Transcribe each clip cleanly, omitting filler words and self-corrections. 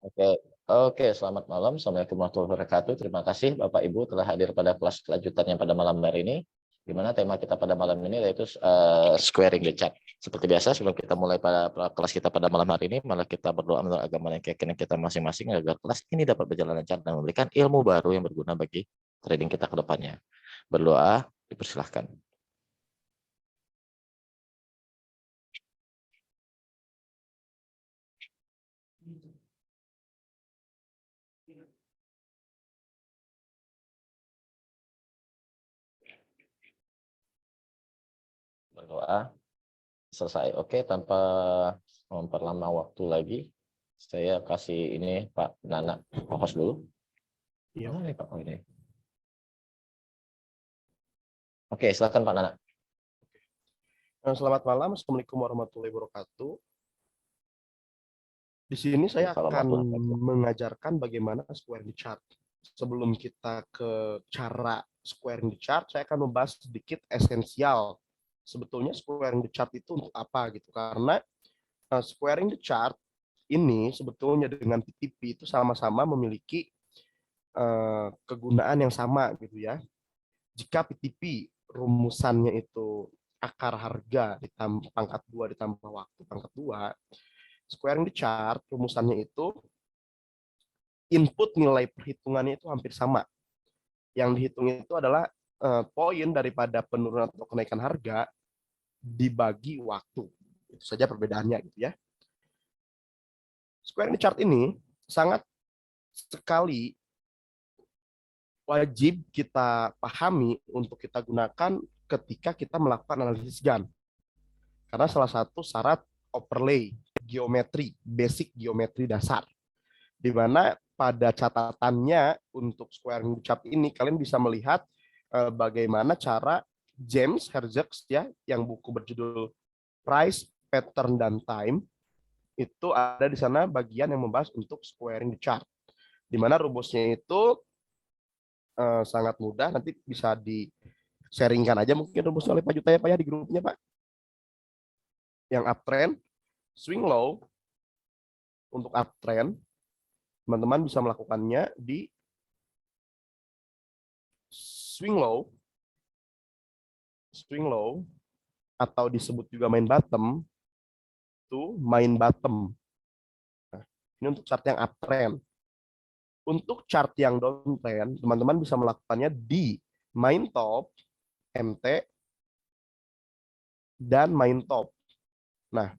Oke, oke. Selamat malam. Assalamualaikum warahmatullahi wabarakatuh. Terima kasih Bapak Ibu telah hadir pada kelas kelanjutannya pada malam hari ini. Di mana tema kita pada malam ini yaitu squaring the chart. Seperti biasa, sebelum kita mulai pada kelas kita pada malam hari ini, malah kita berdoa menurut agama dan keyakinan kita masing-masing agar kelas ini dapat berjalan lancar dan memberikan ilmu baru yang berguna bagi trading kita ke depannya. Berdoa, dipersilahkan. Berdoa. Selesai. Oke, tanpa memperlama waktu lagi, saya kasih ini Pak Nana host dulu. Iya, Pak. Oh, ini. Oke, silakan Pak Nana. Selamat malam, Assalamualaikum warahmatullahi wabarakatuh. Di sini saya akan mengajarkan bagaimana squaring the chart. Sebelum kita ke cara squaring the chart, saya akan membahas sedikit esensial. Sebetulnya squaring the chart itu untuk apa gitu? Karena squaring the chart ini sebetulnya dengan PTP itu sama-sama memiliki kegunaan yang sama gitu ya. Jika PTP rumusannya itu akar harga ditambah pangkat 2 ditambah waktu pangkat 2, squaring the chart rumusannya itu input nilai perhitungannya itu hampir sama. Yang dihitung itu adalah poin daripada penurunan atau kenaikan harga dibagi waktu. Itu saja perbedaannya gitu ya. Squaring the chart ini sangat sekali wajib kita pahami untuk kita gunakan ketika kita melakukan analisis GAN. Karena salah satu syarat overlay geometri, basic geometri dasar. Di mana pada catatannya untuk squaring the chart ini kalian bisa melihat bagaimana cara James Herzog ya yang buku berjudul Price, Pattern dan Time itu ada di sana bagian yang membahas untuk squaring the chart. Di mana rumusnya itu sangat mudah, nanti bisa di-sharingkan aja mungkin rumusnya oleh Pak Juta ya Pak ya di grupnya Pak. Yang uptrend, swing low untuk uptrend, teman-teman bisa melakukannya di swing low atau disebut juga main bottom itu main bottom. Nah, ini untuk chart yang uptrend. Untuk chart yang downtrend, teman-teman bisa melakukannya di main top, MT, dan main top. Nah,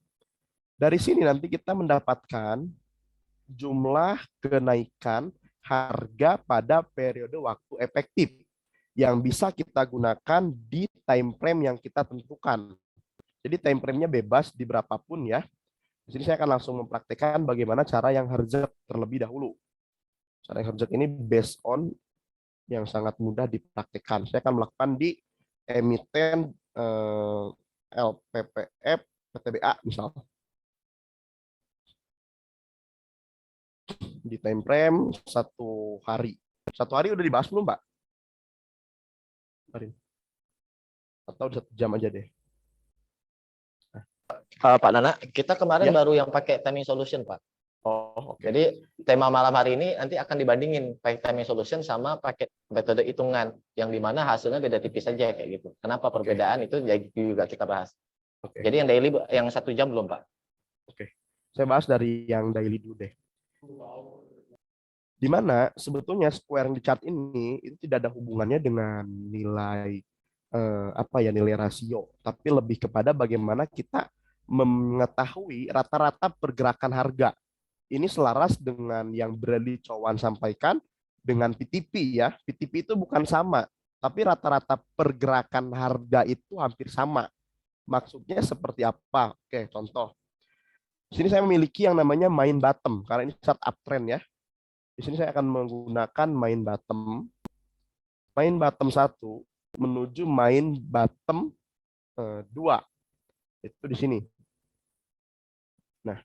dari sini nanti kita mendapatkan jumlah kenaikan harga pada periode waktu efektif yang bisa kita gunakan di time frame yang kita tentukan. Jadi time frame-nya bebas di berapapun ya. Di sini saya akan langsung mempraktekkan bagaimana cara yang Herzog terlebih dahulu. Cara yang Herzog ini based on yang sangat mudah dipraktekkan. Saya akan melakukan di emiten LPPF PTBA misalnya. Di time frame 1 hari. 1 hari udah dibahas belum, Pak? Atau 1 jam aja deh. Pak Nana, kita kemarin Ya. baru yang pakai timing solution, Pak. Oh, oke. Jadi tema malam hari ini nanti akan dibandingin pakai timing solution sama pakai metode hitungan yang dimana hasilnya beda tipis saja kayak gitu. Kenapa perbedaan itu juga kita bahas. Jadi yang daily yang 1 jam belum, Pak? Oke. Saya bahas dari yang daily dulu deh. Di mana sebetulnya squaring the chart ini itu tidak ada hubungannya dengan nilai nilai rasio, tapi lebih kepada bagaimana kita mengetahui rata-rata pergerakan harga. Ini selaras dengan yang Bradley Cowan sampaikan dengan PTP ya. PTP itu bukan sama, tapi rata-rata pergerakan harga itu hampir sama. Maksudnya seperti apa? Oke, contoh. Di sini saya memiliki yang namanya main bottom karena ini chart uptrend ya. Di sini saya akan menggunakan main bottom 1 menuju main bottom 2. Itu di sini. Nah,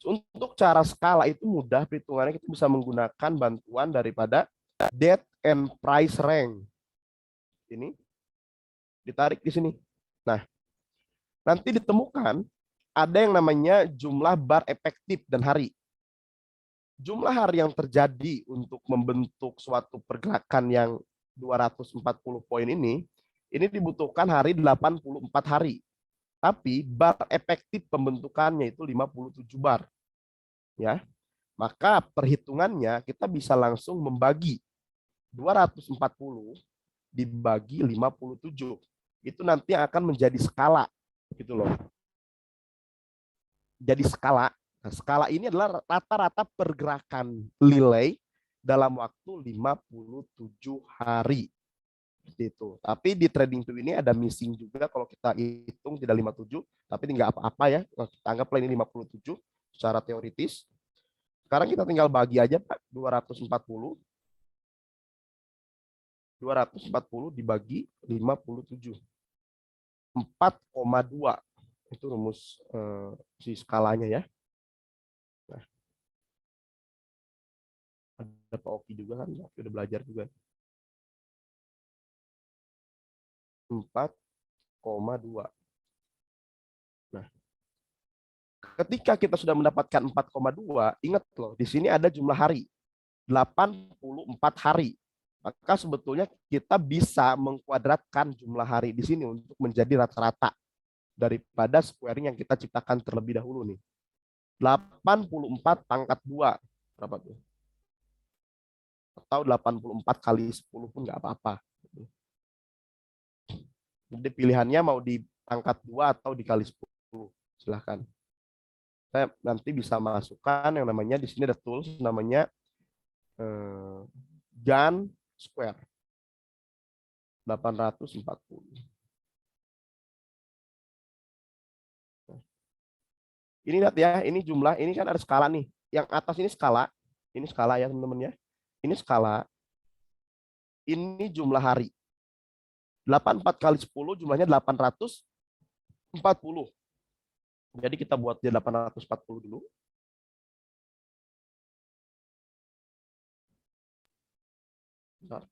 untuk cara skala itu mudah perhitungannya, kita bisa menggunakan bantuan daripada date and price range. Ini ditarik di sini. Nah, nanti ditemukan ada yang namanya jumlah bar efektif dan hari. Jumlah hari yang terjadi untuk membentuk suatu pergerakan yang 240 poin ini dibutuhkan hari 84 hari. Tapi bar efektif pembentukannya itu 57 bar. Ya. Maka perhitungannya kita bisa langsung membagi 240 dibagi 57. Itu nanti akan menjadi skala gitu loh. Jadi skala. Nah, skala ini adalah rata-rata pergerakan nilai dalam waktu 57 hari. Seperti itu. Tapi di TradingView ini ada missing juga kalau kita hitung tidak 57, tapi nggak apa-apa ya. Kita anggaplah ini 57 secara teoritis. Sekarang kita tinggal bagi aja Pak, 240 dibagi 57. 4,2 itu rumus si skalanya ya. Nah, ada Pak Oki juga kan, Oki udah belajar juga. 4,2. Nah, ketika kita sudah mendapatkan 4,2, ingat loh, di sini ada jumlah hari. 84 hari. Maka sebetulnya kita bisa mengkuadratkan jumlah hari di sini untuk menjadi rata-rata daripada squaring yang kita ciptakan terlebih dahulu nih. 84 pangkat 2. Berapa tuh? Atau 84 kali 10 pun nggak apa-apa. Jadi pilihannya mau di pangkat 2 atau dikali 10. Silahkan. Saya nanti bisa masukkan yang namanya di sini ada tools namanya Gann square 840. Ini lihat ya, ini jumlah, ini kan ada skala nih. Yang atas ini skala ya teman-teman ya. Ini skala. Ini jumlah hari. 84 kali 10 jumlahnya 840. Jadi kita buat dia 840 dulu. Bentar.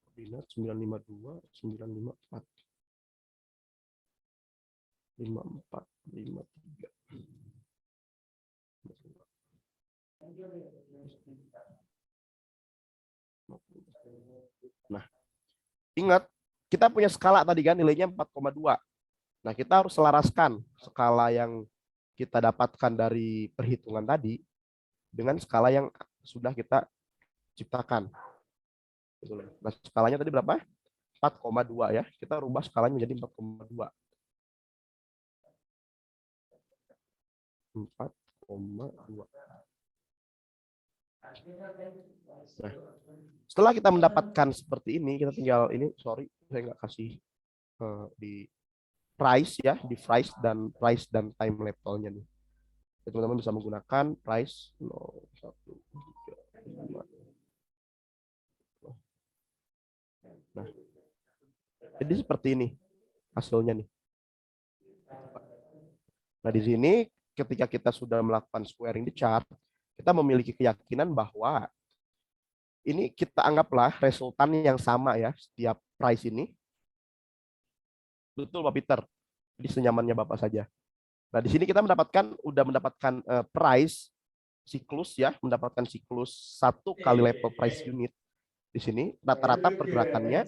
Koordinat 952, 954. 54, 53. Nah, ingat kita punya skala tadi kan nilainya 4,2. Nah, kita harus selaraskan skala yang kita dapatkan dari perhitungan tadi dengan skala yang sudah kita ciptakan. Nah, skalanya tadi berapa? 4,2 ya. Kita rubah skalanya menjadi 4,2. 4,2. Nah, setelah kita mendapatkan seperti ini, kita tinggal ini, sorry, saya nggak kasih di price ya, di price dan time levelnya nih. Teman-teman bisa menggunakan price 0,135. Nah, jadi seperti ini hasilnya nih. Nah, di sini ketika kita sudah melakukan squaring di chart, kita memiliki keyakinan bahwa ini kita anggaplah resultan yang sama ya setiap price ini. Betul Pak Peter. Jadi senyamannya Bapak saja. Nah, di sini kita udah mendapatkan price siklus ya, mendapatkan siklus 1 kali level price unit. Di sini rata-rata pergerakannya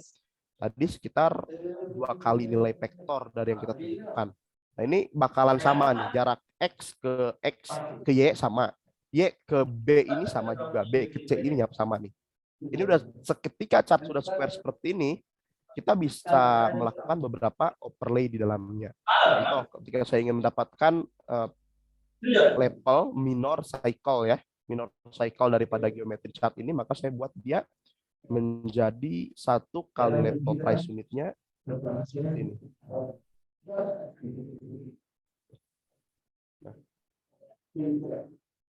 tadi sekitar 2 kali nilai vektor dari yang kita tentukan. Nah, ini bakalan sama nih, jarak X ke Y sama. Y ke B ini sama juga, B ke C ini sama nih. Ini udah seketika chart sudah square seperti ini, kita bisa melakukan beberapa overlay di dalamnya. Contoh, ketika saya ingin mendapatkan level minor cycle ya, minor cycle daripada geometri chart ini, maka saya buat dia menjadi 1 kali level price unitnya seperti ini. Nah,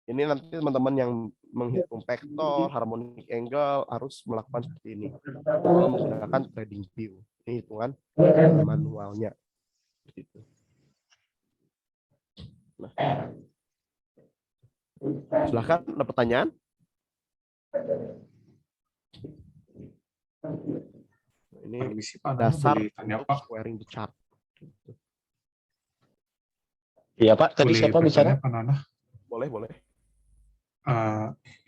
ini nanti teman-teman yang menghitung vektor, harmonic angle harus melakukan seperti ini. Menggunakan TradingView. Ini hitungan manualnya. Seperti itu. Nah, silahkan ada pertanyaan. Ini Permisi Pak Nana, dasar boleh tanya untuk Pak? squaring the chart. Iya Pak, tadi Boleh siapa bicara? bertanya Pak Nana? Boleh, boleh.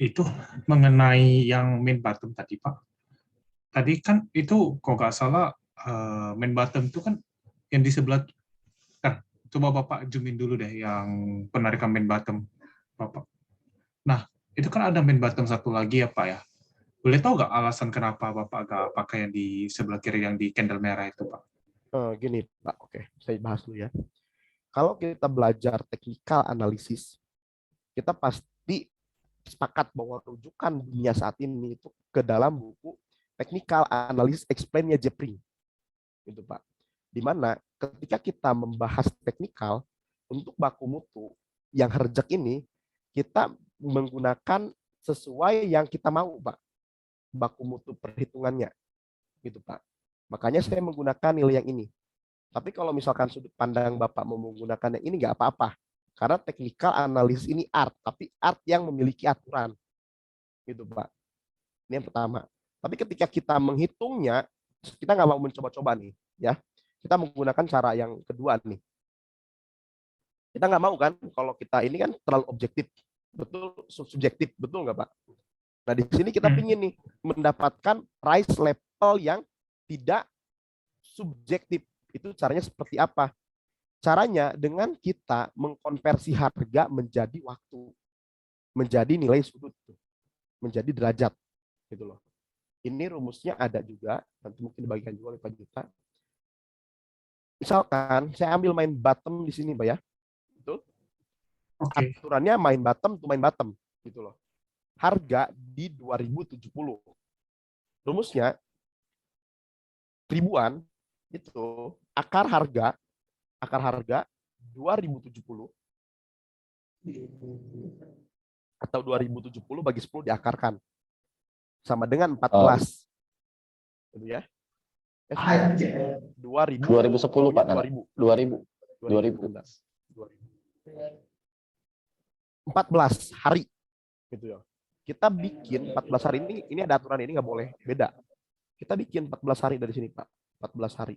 Itu mengenai yang main bottom tadi Pak. Tadi kan itu kok nggak salah main bottom itu kan yang di sebelah. Coba Bapak zoomin dulu deh yang penarikan main bottom Bapak. Nah, itu kan ada main bottom satu lagi ya Pak ya. Boleh tahu nggak alasan kenapa Bapak nggak pakai yang di sebelah kiri yang di candle merah itu Pak? Gini, Pak. Oke, saya bahas dulu ya. Kalau kita belajar technical analysis, kita pasti sepakat bahwa rujukan dunia saat ini itu ke dalam buku Technical Analysis Explained-nya Jeffrey. Gitu, Pak. Di mana ketika kita membahas teknikal untuk baku mutu yang herjek ini, kita menggunakan sesuai yang kita mau, Pak. Baku mutu perhitungannya. Gitu, Pak. Makanya saya menggunakan nilai yang ini. Tapi kalau misalkan sudut pandang Bapak mau menggunakan yang ini nggak apa-apa. Karena technical analysis ini art, tapi art yang memiliki aturan. Gitu, Pak. Ini yang pertama. Tapi ketika kita menghitungnya, kita nggak mau mencoba-coba nih, ya. Kita menggunakan cara yang kedua nih. Kita nggak mau kan, kalau kita ini kan terlalu objektif, betul subjektif, betul nggak Pak? Nah di sini kita pingin nih mendapatkan price level yang tidak subjektif. Itu caranya seperti apa? Caranya dengan kita mengkonversi harga menjadi waktu, menjadi nilai sudut, menjadi derajat, gitu loh. Ini rumusnya ada juga, nanti mungkin dibagikan juga oleh Pak Juta. Misalkan saya ambil main bottom di sini, Pak ya. Betul? Oke. Aturannya main bottom to main bottom, gitu loh. Harga di 2070. Rumusnya ribuan itu akar harga 2070 atau 2070 bagi 10 diakarkan sama dengan 14. Gitu ya. 2010 Pak Nana. 2000. 14 hari gitu ya. Kita bikin 14 hari ini ada aturan ini nggak boleh beda. Kita bikin 14 hari dari sini Pak. 14 hari.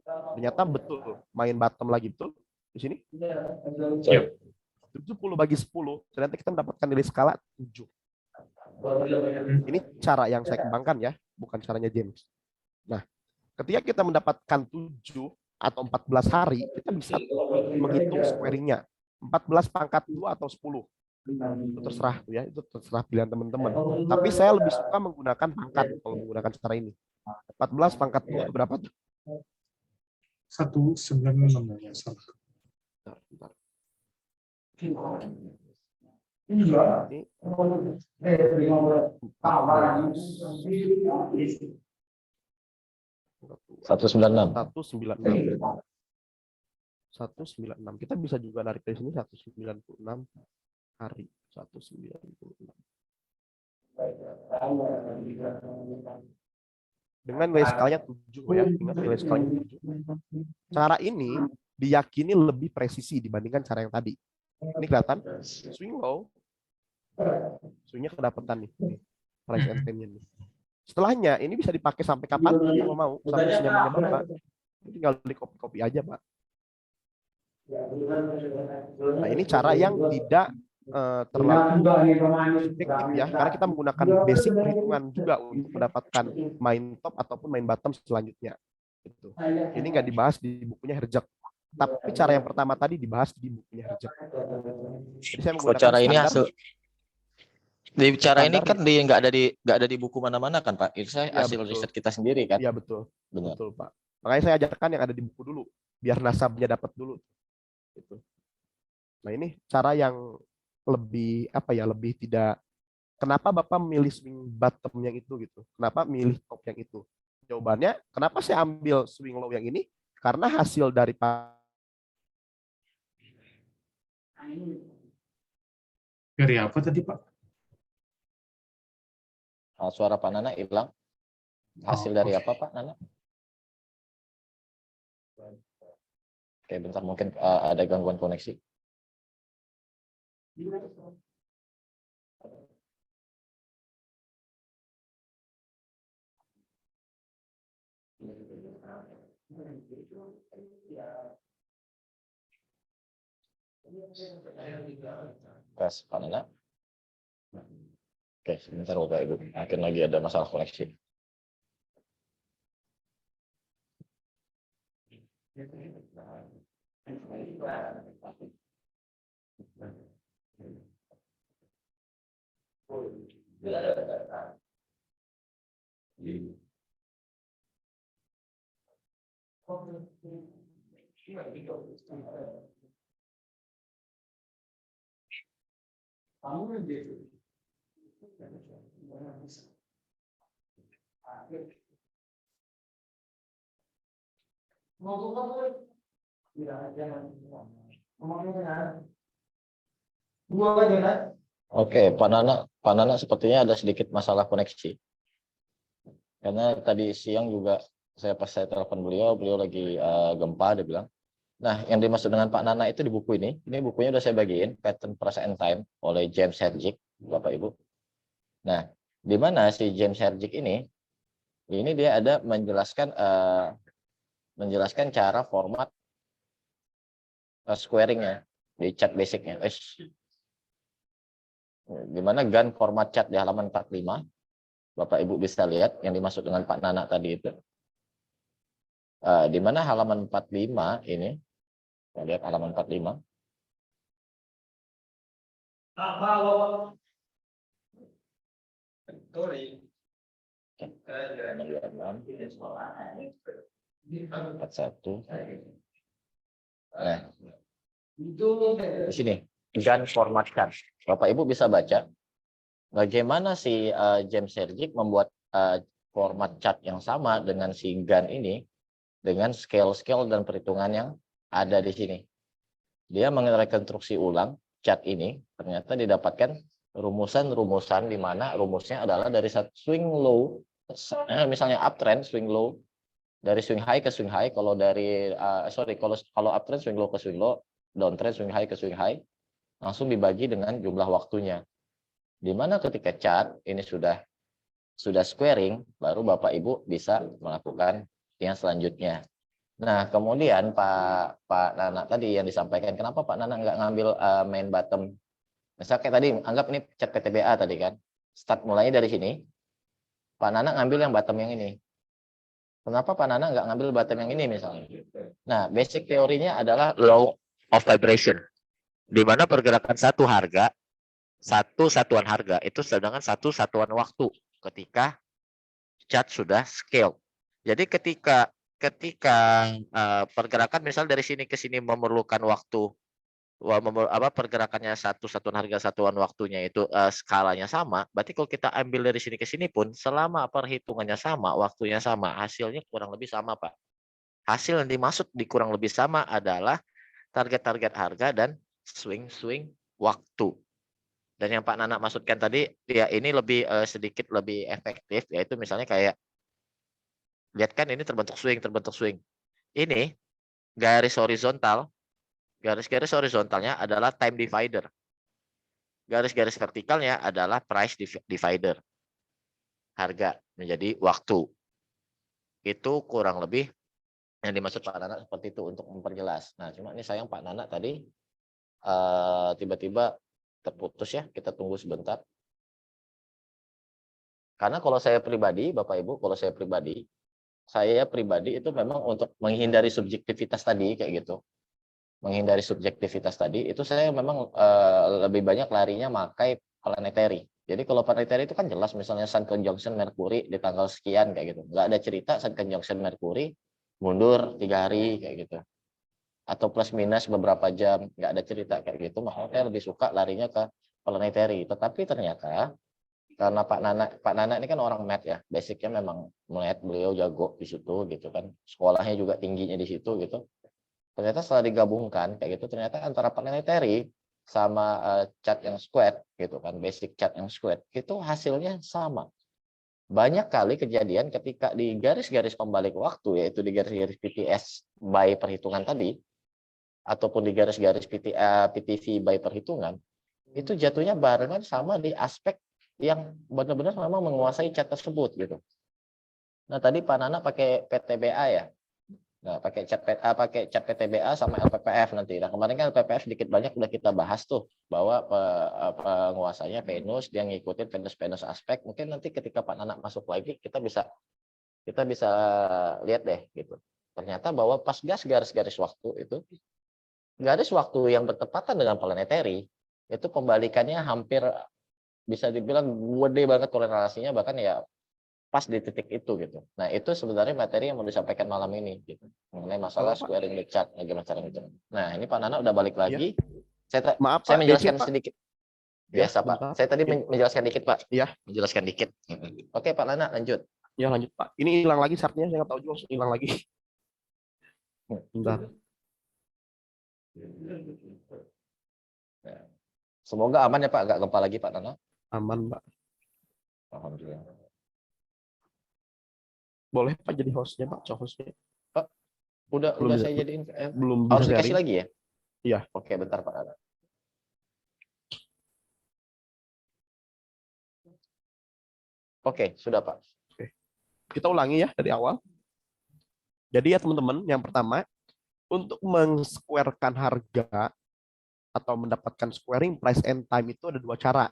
Ternyata betul main bottom lagi betul di sini. 70 bagi 10 ternyata kita mendapatkan nilai skala 7. Ini cara yang saya kembangkan ya, bukan caranya James. Nah, ketika kita mendapatkan 7 atau 14 hari, kita bisa menghitung squaringnya. 14 pangkat 2 atau 10. Itu terserah tuh ya, itu terserah pilihan teman-teman. Tapi saya lebih suka menggunakan pangkat kalau menggunakan cara ini. 14 pangkat 2 berapa tuh? 196 ya salah. Bentar. Ini 196. 196. Kita bisa juga narik dari sini 196 hari. 196. Dengan nilai skalanya 7 ya. Ingat nilai skalanya 7. Cara ini diyakini lebih presisi dibandingkan cara yang tadi. Ini kelihatan swing low. Swingnya kedapatan nih. Price and time-nya nih. Setelahnya ini bisa dipakai sampai kapan kalau mau, sampai senyamannya Bapak. Tinggal di copy aja, Pak. Nah, ini cara yang tidak terlalu subjektif ya, karena kita menggunakan basic perhitungan juga untuk mendapatkan main top ataupun main bottom selanjutnya. Gitu. Ini nggak dibahas di bukunya Herjek, tapi cara yang pertama tadi dibahas di bukunya Herjek. Jadi saya menggunakan cara ini standar, hasil di cara ini standar kan nggak ada di buku mana-mana kan Pak. Itu saya ya, hasil betul. riset kita sendiri kan. Iya betul, Benar. betul Pak. Makanya saya ajarkan yang ada di buku dulu, biar nasabnya dapat dulu. Gitu. Nah ini cara yang lebih apa ya, lebih tidak. Kenapa Bapak memilih swing bottom yang itu gitu? Kenapa milih top yang itu? Jawabannya, kenapa saya ambil swing low yang ini? Karena hasil dari Dari apa tadi Pak? Suara Pak Nana hilang. Hasil dari apa Pak Nana? Oke, bentar mungkin ada gangguan koneksi. Tes, Pak Nana. Oke, sebentar Bapak Ibu. Mungkin lagi ada masalah koneksi. Oke, Pak Nana sepertinya ada sedikit masalah koneksi. Karena tadi siang juga pas saya telepon beliau lagi gempa, dia bilang. Nah, yang dimaksud dengan Pak Nana itu di buku ini bukunya udah saya bagiin, Pattern Price and Time oleh James Herjik, Bapak Ibu. Nah, di mana si James Herjik ini dia ada menjelaskan cara format squaring-nya di chart basicnya. Di mana Gann format chart di halaman 45. Bapak Ibu bisa lihat yang dimaksud dengan Pak Nana tadi itu. Di mana halaman 45 ini, kita lihat halaman 45. Nah, di sini Gann format chart. Bapak Ibu bisa baca bagaimana si James Herjik membuat format chart yang sama dengan si Gann ini dengan scale-scale dan perhitungan yang ada di sini. Dia merekonstruksi ulang chart ini, ternyata didapatkan rumusan-rumusan di mana rumusnya adalah dari satu swing low, misalnya uptrend swing low, dari swing high ke swing high, kalau dari kalau uptrend swing low ke swing low, downtrend swing high ke swing high, langsung dibagi dengan jumlah waktunya. Di mana ketika chart ini sudah squaring, baru Bapak Ibu bisa melakukan yang selanjutnya. Nah, kemudian Pak Nana tadi yang disampaikan, kenapa Pak Nana nggak ngambil main bottom? Misalnya kayak tadi, anggap ini chart PTBA tadi kan, start mulainya dari sini, Pak Nana ngambil yang bottom yang ini. Kenapa Pak Nana nggak ngambil bottom yang ini misalnya? Nah, basic teorinya adalah law of vibration, di mana pergerakan satu satuan harga itu sedangkan satu satuan waktu ketika chart sudah scale. Jadi ketika pergerakan misal dari sini ke sini memerlukan waktu, pergerakannya satu satuan harga satuan waktunya itu skalanya sama, berarti kalau kita ambil dari sini ke sini pun selama perhitungannya sama, waktunya sama, hasilnya kurang lebih sama, Pak. Hasil yang dimaksud di kurang lebih sama adalah target-target harga dan swing-swing waktu. Dan yang Pak Nana maksudkan tadi, ya ini lebih sedikit lebih efektif, yaitu misalnya kayak, lihat kan ini terbentuk swing. Ini garis horizontalnya adalah time divider. Garis-garis vertikalnya adalah price divider. Harga menjadi waktu. Itu kurang lebih yang dimaksud Pak Nana seperti itu untuk memperjelas. Nah, cuma ini sayang Pak Nana tadi tiba-tiba terputus ya. Kita tunggu sebentar. Karena kalau saya pribadi, Bapak Ibu, saya pribadi itu memang untuk menghindari subjektivitas tadi kayak gitu. Menghindari subjektivitas tadi itu saya memang lebih banyak larinya pakai planetary. Jadi kalau planetary itu kan jelas, misalnya Sun conjunction Mercury di tanggal sekian kayak gitu. Nggak ada cerita Sun conjunction Mercury mundur 3 hari kayak gitu. Atau plus minus beberapa jam, nggak ada cerita kayak gitu. Makanya saya lebih suka larinya ke planetary. Tetapi ternyata karena Pak Nana ini kan orang math ya, basicnya memang math, beliau jago di situ gitu kan, sekolahnya juga tingginya di situ gitu. Ternyata setelah digabungkan kayak gitu, ternyata antara planetary sama chart yang squared gitu kan, basic chart yang squared itu hasilnya sama. Banyak kali kejadian ketika di garis-garis pembalik waktu, yaitu di garis-garis PTS by perhitungan tadi, ataupun di garis-garis PTV by perhitungan, itu jatuhnya barengan sama di aspek yang benar-benar memang menguasai chart tersebut gitu. Nah, tadi Pak Nana pakai PTBA ya. Nah, pakai cat PTBA sama LPPF nanti. Nah, kemarin kan LPPF sedikit banyak udah kita bahas tuh bahwa penguasanya Venus, dia ngikutin Venus aspek. Mungkin nanti ketika Pak Nana masuk lagi kita bisa lihat deh gitu. Ternyata bahwa pas garis waktu itu garis waktu yang bertepatan dengan planetary itu pembalikannya hampir bisa dibilang gede banget korelasinya, bahkan ya pas di titik itu gitu. Nah, itu sebenarnya materi yang mau disampaikan malam ini gitu. Mengenai masalah Pak. squaring the chart, bagaimana cara itu. Nah, ini Pak Nana udah balik Iya. lagi. Saya Maaf saya Pak, menjelaskan Pak. sedikit. Ya, Biasa, Pak. bentar. Saya tadi Ya. menjelaskan dikit, Pak. Iya. Menjelaskan dikit. Oke, Pak Nana, lanjut. Ya, lanjut Pak. Ini hilang lagi chartnya, saya nggak tahu juga hilang lagi. Bentar. Nah, semoga aman ya, Pak. Nggak gempa lagi, Pak Nana. Aman, Pak. Alhamdulillah. Boleh Pak jadi hostnya Pak, co-hostnya. Pak, udah Bisa, saya jadiin. belum Harus bisa dikasih sharing. lagi ya? Iya. Oke, bentar Pak Nana. Oke, sudah Pak. Oke. Kita ulangi ya dari awal. Jadi ya teman-teman, yang pertama, untuk meng-squarekan harga atau mendapatkan squaring price and time itu ada dua cara.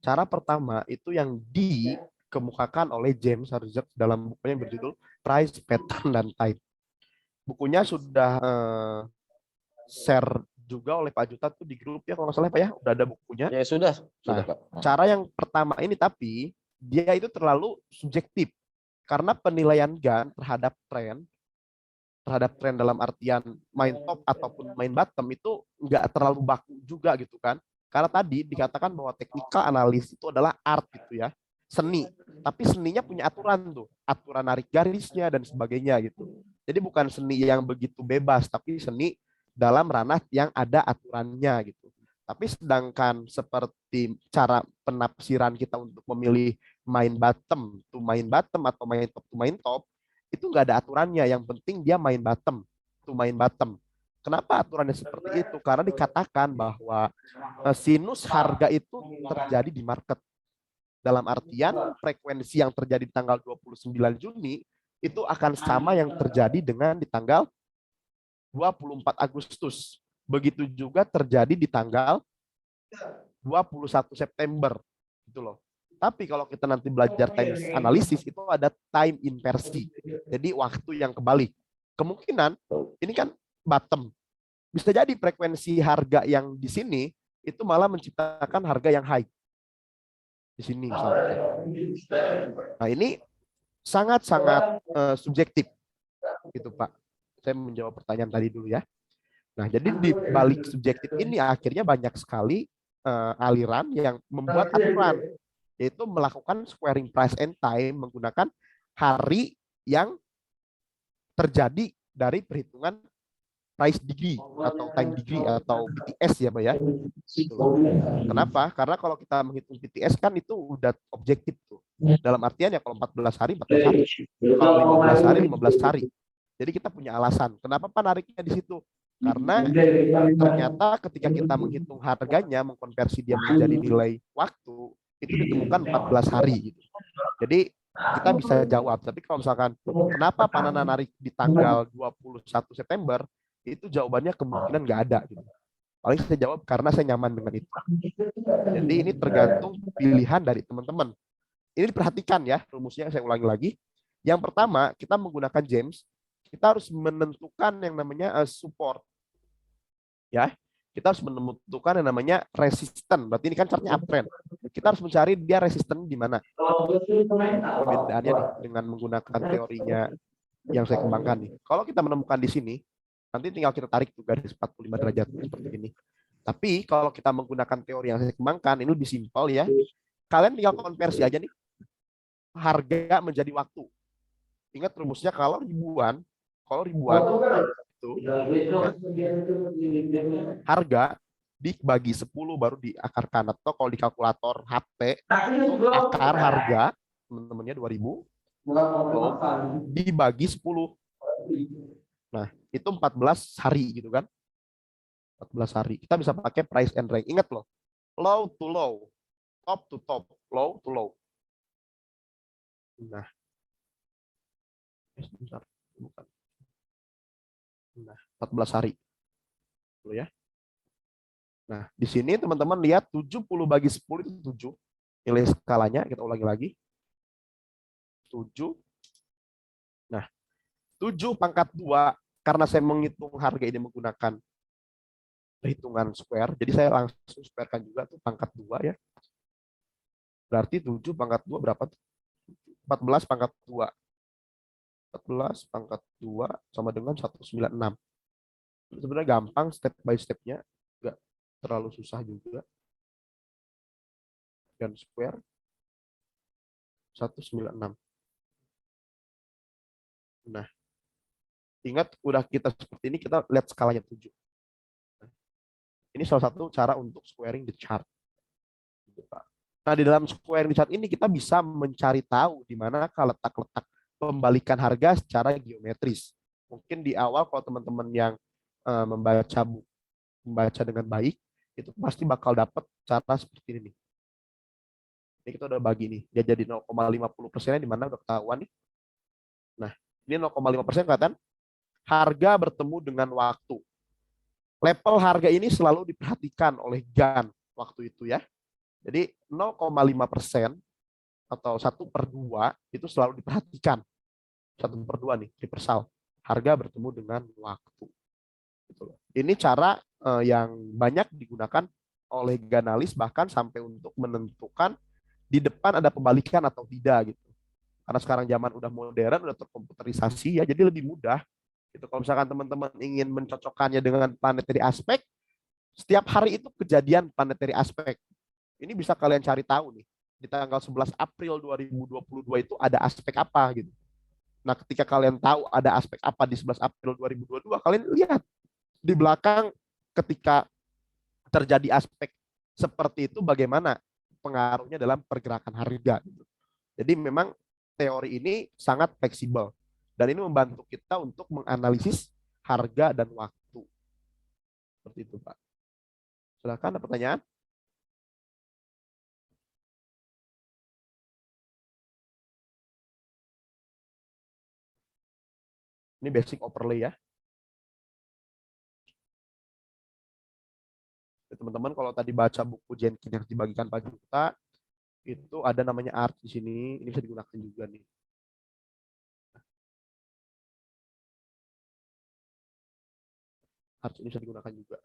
Cara pertama itu yang dikemukakan oleh James Herzog dalam bukunya yang berjudul Price, Pattern, dan Time. Bukunya sudah share juga oleh Pak Juta tuh di grup ya, kalau nggak salah Pak ya, udah ada bukunya. Ya sudah Nah, Pak. Cara yang pertama ini tapi dia itu terlalu subjektif karena penilaian GAN terhadap tren dalam artian main top ataupun main bottom itu nggak terlalu baku juga gitu kan. Karena tadi dikatakan bahwa technical analis itu adalah art gitu ya, seni. Tapi seninya punya aturan tuh, aturan narik garisnya dan sebagainya gitu. Jadi bukan seni yang begitu bebas, tapi seni dalam ranah yang ada aturannya gitu. Tapi sedangkan seperti cara penafsiran kita untuk memilih main bottom to main bottom atau main top to main top, itu nggak ada aturannya. Yang penting dia main bottom to main bottom. Kenapa aturannya seperti itu? Karena dikatakan bahwa sinus harga itu terjadi di market. Dalam artian frekuensi yang terjadi di tanggal 29 Juni itu akan sama yang terjadi dengan di tanggal 24 Agustus. Begitu juga terjadi di tanggal 21 September. Gitu loh. Tapi kalau kita nanti belajar time analysis itu ada time inversi. Jadi waktu yang kebalik. Kemungkinan ini kan bottom. Bisa jadi frekuensi harga yang di sini itu malah menciptakan harga yang high. Di sini misalnya. Nah, ini sangat-sangat subjektif. Gitu, Pak. Saya menjawab pertanyaan tadi dulu ya. Nah, jadi di balik subjektif ini akhirnya banyak sekali aliran yang membuat aturan, yaitu melakukan squaring price and time menggunakan hari yang terjadi dari perhitungan price degree atau time degree atau PTS ya Pak ya. Kenapa? Karena kalau kita menghitung PTS kan itu udah objektif tuh. Dalam artian ya kalau 14 hari 14 hari, kalau 15 hari 15 hari. Jadi kita punya alasan. Kenapa Pak nariknya di situ? Karena ternyata ketika kita menghitung harganya, mengkonversi dia menjadi nilai waktu, itu ditemukan 14 hari gitu. Jadi kita bisa jawab. Tapi kalau misalkan kenapa Pak Nana narik di tanggal 21 September, itu jawabannya kemungkinan nggak ada. Gitu. Paling saya jawab karena saya nyaman dengan itu. Jadi ini tergantung pilihan dari teman-teman. Ini diperhatikan ya, rumusnya saya ulangi lagi. Yang pertama, kita menggunakan James, kita harus menentukan yang namanya support. Ya, kita harus menentukan yang namanya resisten. Berarti ini kan chartnya uptrend. Kita harus mencari dia resisten di mana. Perbedaannya nih dengan menggunakan teorinya yang saya kembangkan nih. Kalau kita menemukan di sini, nanti tinggal kita tarik tuh garis 45 derajat seperti ini. Tapi kalau kita menggunakan teori yang saya kembangkan, ini lebih simpel ya. Kalian tinggal konversi aja nih harga menjadi waktu. Ingat rumusnya kalau ribuan itu harga dibagi 10 baru diakarkan, atau kalau di kalkulator HP itu akar harga teman-temannya 2000 dibagi 10. Nah, itu 14 hari gitu kan. 14 hari. Kita bisa pakai price and range. Ingat loh. Low to low. Top to top. Low to low. Nah. Bukan. 14 hari. Tuh ya. Nah, di sini teman-teman lihat 70 bagi 10 itu 7. Nilai skalanya kita ulangi lagi. 7. Nah, 7 pangkat 2 karena saya menghitung harga ini menggunakan perhitungan square, jadi saya langsung squarekan juga tuh pangkat 2 ya. Berarti 7 pangkat 2 berapa tuh? 14 pangkat 2. 14 pangkat 2 sama dengan 196. Sebenarnya gampang step by stepnya, enggak terlalu susah juga. Dan square 196. Nah, ingat udah kita seperti ini, kita lihat skalanya 7. Ini salah satu cara untuk squaring the chart. Nah, di dalam squaring the chart ini kita bisa mencari tahu di manakah letak-letak pembalikan harga secara geometris. Mungkin di awal kalau teman-teman yang membaca dengan baik, itu pasti bakal dapat cara seperti ini. Ini kita udah bagi nih, dia jadi 0,50% di mana udah ketahuan nih. Nah, ini 0,5% kelihatan. Harga bertemu dengan waktu. Level harga ini selalu diperhatikan oleh Gann waktu itu ya. Jadi 0,5% atau 1/2 itu selalu diperhatikan. 1/2 nih, universal. Harga bertemu dengan waktu. Ini cara yang banyak digunakan oleh Gannalis bahkan sampai untuk menentukan di depan ada pembalikan atau tidak gitu. Karena sekarang zaman udah modern, udah terkomputerisasi ya, jadi lebih mudah. Gitu. Kalau misalkan teman-teman ingin mencocokkannya dengan planetary aspect, setiap hari itu kejadian planetary aspect. Ini bisa kalian cari tahu nih. Di tanggal 11 April 2022 itu ada aspek apa gitu. Nah, ketika kalian tahu ada aspek apa di 11 April 2022, kalian lihat di belakang ketika terjadi aspek seperti itu bagaimana pengaruhnya dalam pergerakan harga. Gitu. Jadi memang teori ini sangat fleksibel. Dan ini membantu kita untuk menganalisis harga dan waktu. Seperti itu, Pak. Silakan, ada pertanyaan? Ini basic overlay ya. Teman-teman kalau tadi baca buku Jenkins yang dibagikan Pak Juta, itu ada namanya art di sini. Ini bisa digunakan juga nih. Art ini bisa digunakan juga.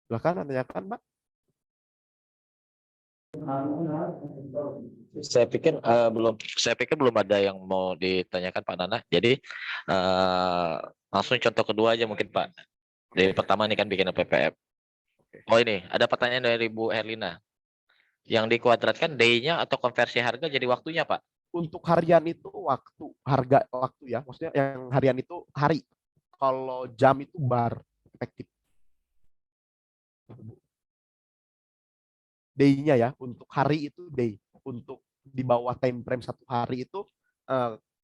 Silakan tanyakan, Pak. Saya pikir belum ada yang mau ditanyakan Pak Nana. Jadi langsung contoh kedua aja mungkin Pak. Dari pertama ini kan bikin PPF. Oh ini ada pertanyaan dari Bu Herlina. Yang dikuadratkan day-nya atau konversi harga jadi waktunya Pak? Untuk harian itu waktu, harga waktu ya. Maksudnya yang harian itu hari. Kalau jam itu bar efektif. Day-nya ya, untuk hari itu day. Untuk di bawah time frame 1 hari itu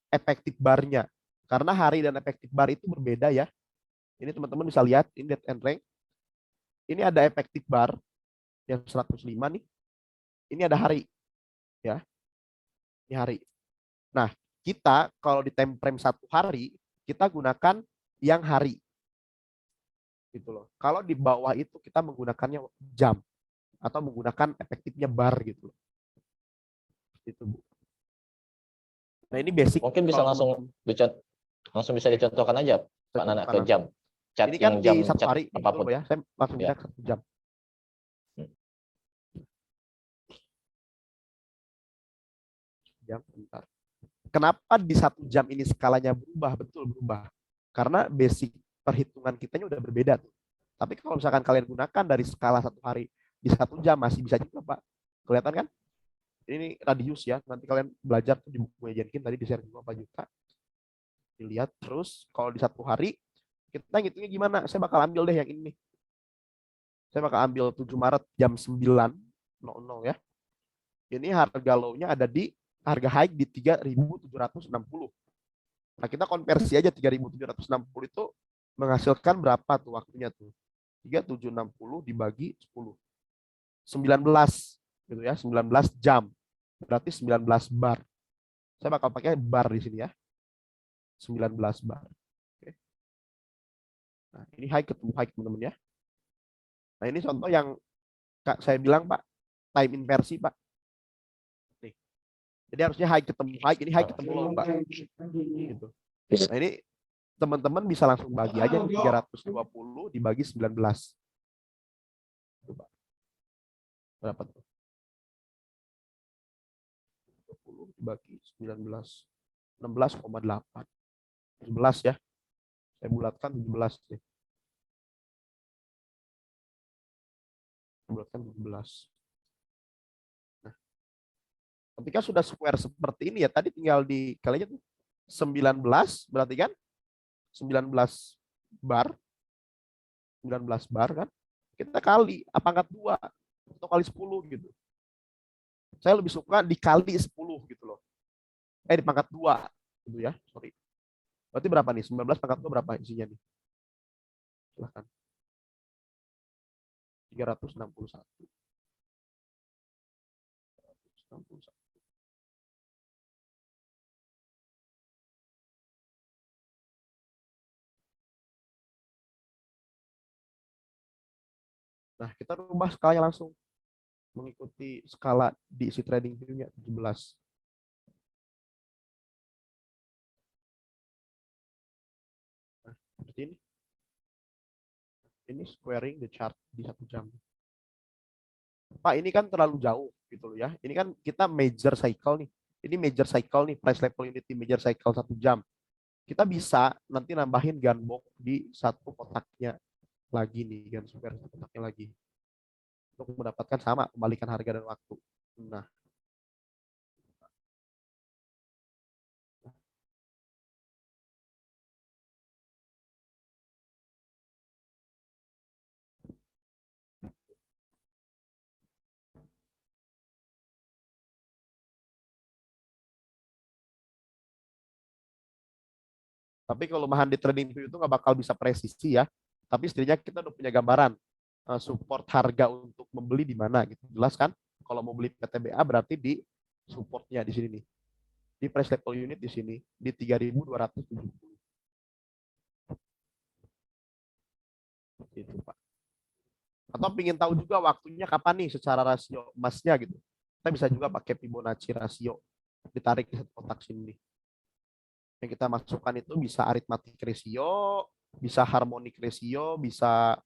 efektif barnya. Karena hari dan efektif bar itu berbeda ya. Ini teman-teman bisa lihat, ini date and range. Ini ada efektif bar yang 105 nih. Ini ada hari. Ya. Ini hari. Nah, kita kalau di time frame 1 hari, kita gunakan yang hari. Gitu loh. Kalau di bawah itu kita menggunakannya jam atau menggunakan efektifnya bar gitu loh. Itu Bu. Nah, ini basic. Mungkin bisa langsung bisa dicontohkan aja Pak Nana ke jam. Cat ini kan jam, di 1 hari apapun ya. Saya langsung bisa 1 jam. Jam bentar. Kenapa di 1 jam ini skalanya berubah? Betul berubah. Karena basic perhitungan kitanya udah berbeda tuh. Tapi kalau misalkan kalian gunakan dari skala 1 hari di 1 jam masih bisa juga Pak. Kelihatan kan? Ini radius ya. Nanti kalian belajar tuh di bukunya Jenkins tadi di share juga Pak Juta. Dilihat terus kalau di 1 hari kita ngitungnya gimana? Saya bakal ambil deh yang ini. Saya bakal ambil 7 Maret jam 9.00 ya. Ini harga low-nya ada di harga high di 3.760. Nah, kita konversi aja 3.760 itu menghasilkan berapa tuh waktunya tuh? 3.760 dibagi 10. 19 gitu ya, 19 jam. Berarti 19 bar. Saya bakal pakai bar di sini ya. 19 bar. Oke. Nah, ini high ketemu high teman-teman ya. Nah, ini contoh yang Kak saya bilang Pak, time inversi Pak. Nih. Jadi harusnya high ketemu high, ini high ketemu low Pak. Gitu. Nah, ini teman-teman bisa langsung bagi aja 320 dibagi 19. Coba. Berapa tuh? 20 dibagi 19. 16,8. 17 ya. Saya bulatkan 17 deh. Bulatkan 17. Nah, ketika sudah square seperti ini ya, tadi tinggal dikali aja tuh. 19 berarti kan 19 bar. 19 bar kan. Kita kali pangkat 2 atau kali 10 gitu. Saya lebih suka dikali 10 gitu loh. Di pangkat 2 gitu ya. Sorry. Berarti berapa nih? 19 pangkat 2 berapa isinya nih? Silahkan. 361. 361. Nah, kita rubah skalanya langsung. Mengikuti skala di si trading view-nya 17. Nah, seperti ini. Ini squaring the chart di 1 jam. Pak, ini kan terlalu jauh gitu loh ya. Ini kan kita major cycle nih. Ini major cycle nih, price level unity major cycle 1 jam. Kita bisa nanti nambahin gunbox di satu kotaknya lagi nih, gun square satu kotaknya lagi. Untuk mendapatkan sama kembalikan harga dan waktu. Nah, tapi kelemahan di trading view itu nggak bakal bisa presisi ya. Tapi setidaknya kita udah punya gambaran support harga untuk membeli di mana gitu. Jelas kan? Kalau mau beli PTBA berarti di supportnya di sini nih. Di price level unit di sini di 3.270. Itu Pak. Atau ingin tahu juga waktunya kapan nih secara rasio emasnya gitu. Kita bisa juga pakai Fibonacci rasio. Ditarik ke kotak sini. Yang kita masukkan itu bisa arithmetic ratio, bisa harmonic ratio, bisa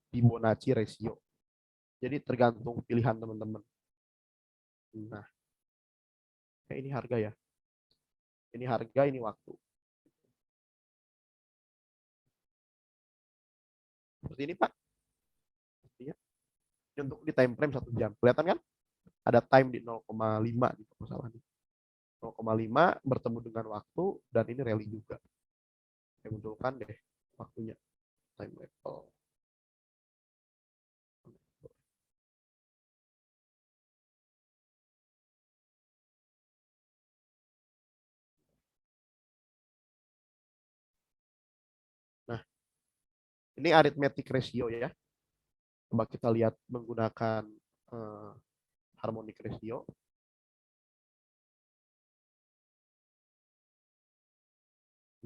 Fibonacci ratio. Jadi tergantung pilihan teman-teman. Nah, ini harga ya. Ini harga, ini waktu. Seperti ini Pak. Ini untuk di time frame 1 jam. Kelihatan kan? Ada time di 0,5 gitu masalahnya. 0,5 bertemu dengan waktu dan ini rally juga. Saya munculkan deh waktunya. Time level. Nah, ini arithmetic ratio ya. Coba kita lihat menggunakan harmonic ratio.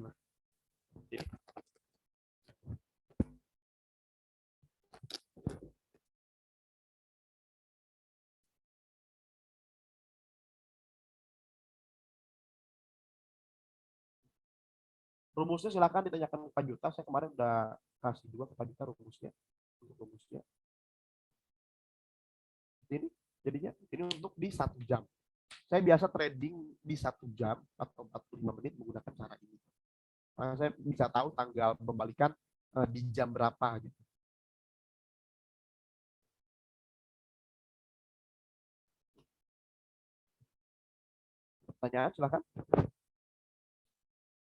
Nah, ini. Rumusnya silakan ditanyakan ke Pak Juta. Saya kemarin udah kasih juga ke Pak Juta rumusnya. Untuk rumusnya. Ini jadinya ini untuk di 1 jam. Saya biasa trading di 1 jam atau 45 menit menggunakan cara ini. Saya bisa tahu tanggal pembalikan di jam berapa gitu. Pertanyaan silakan.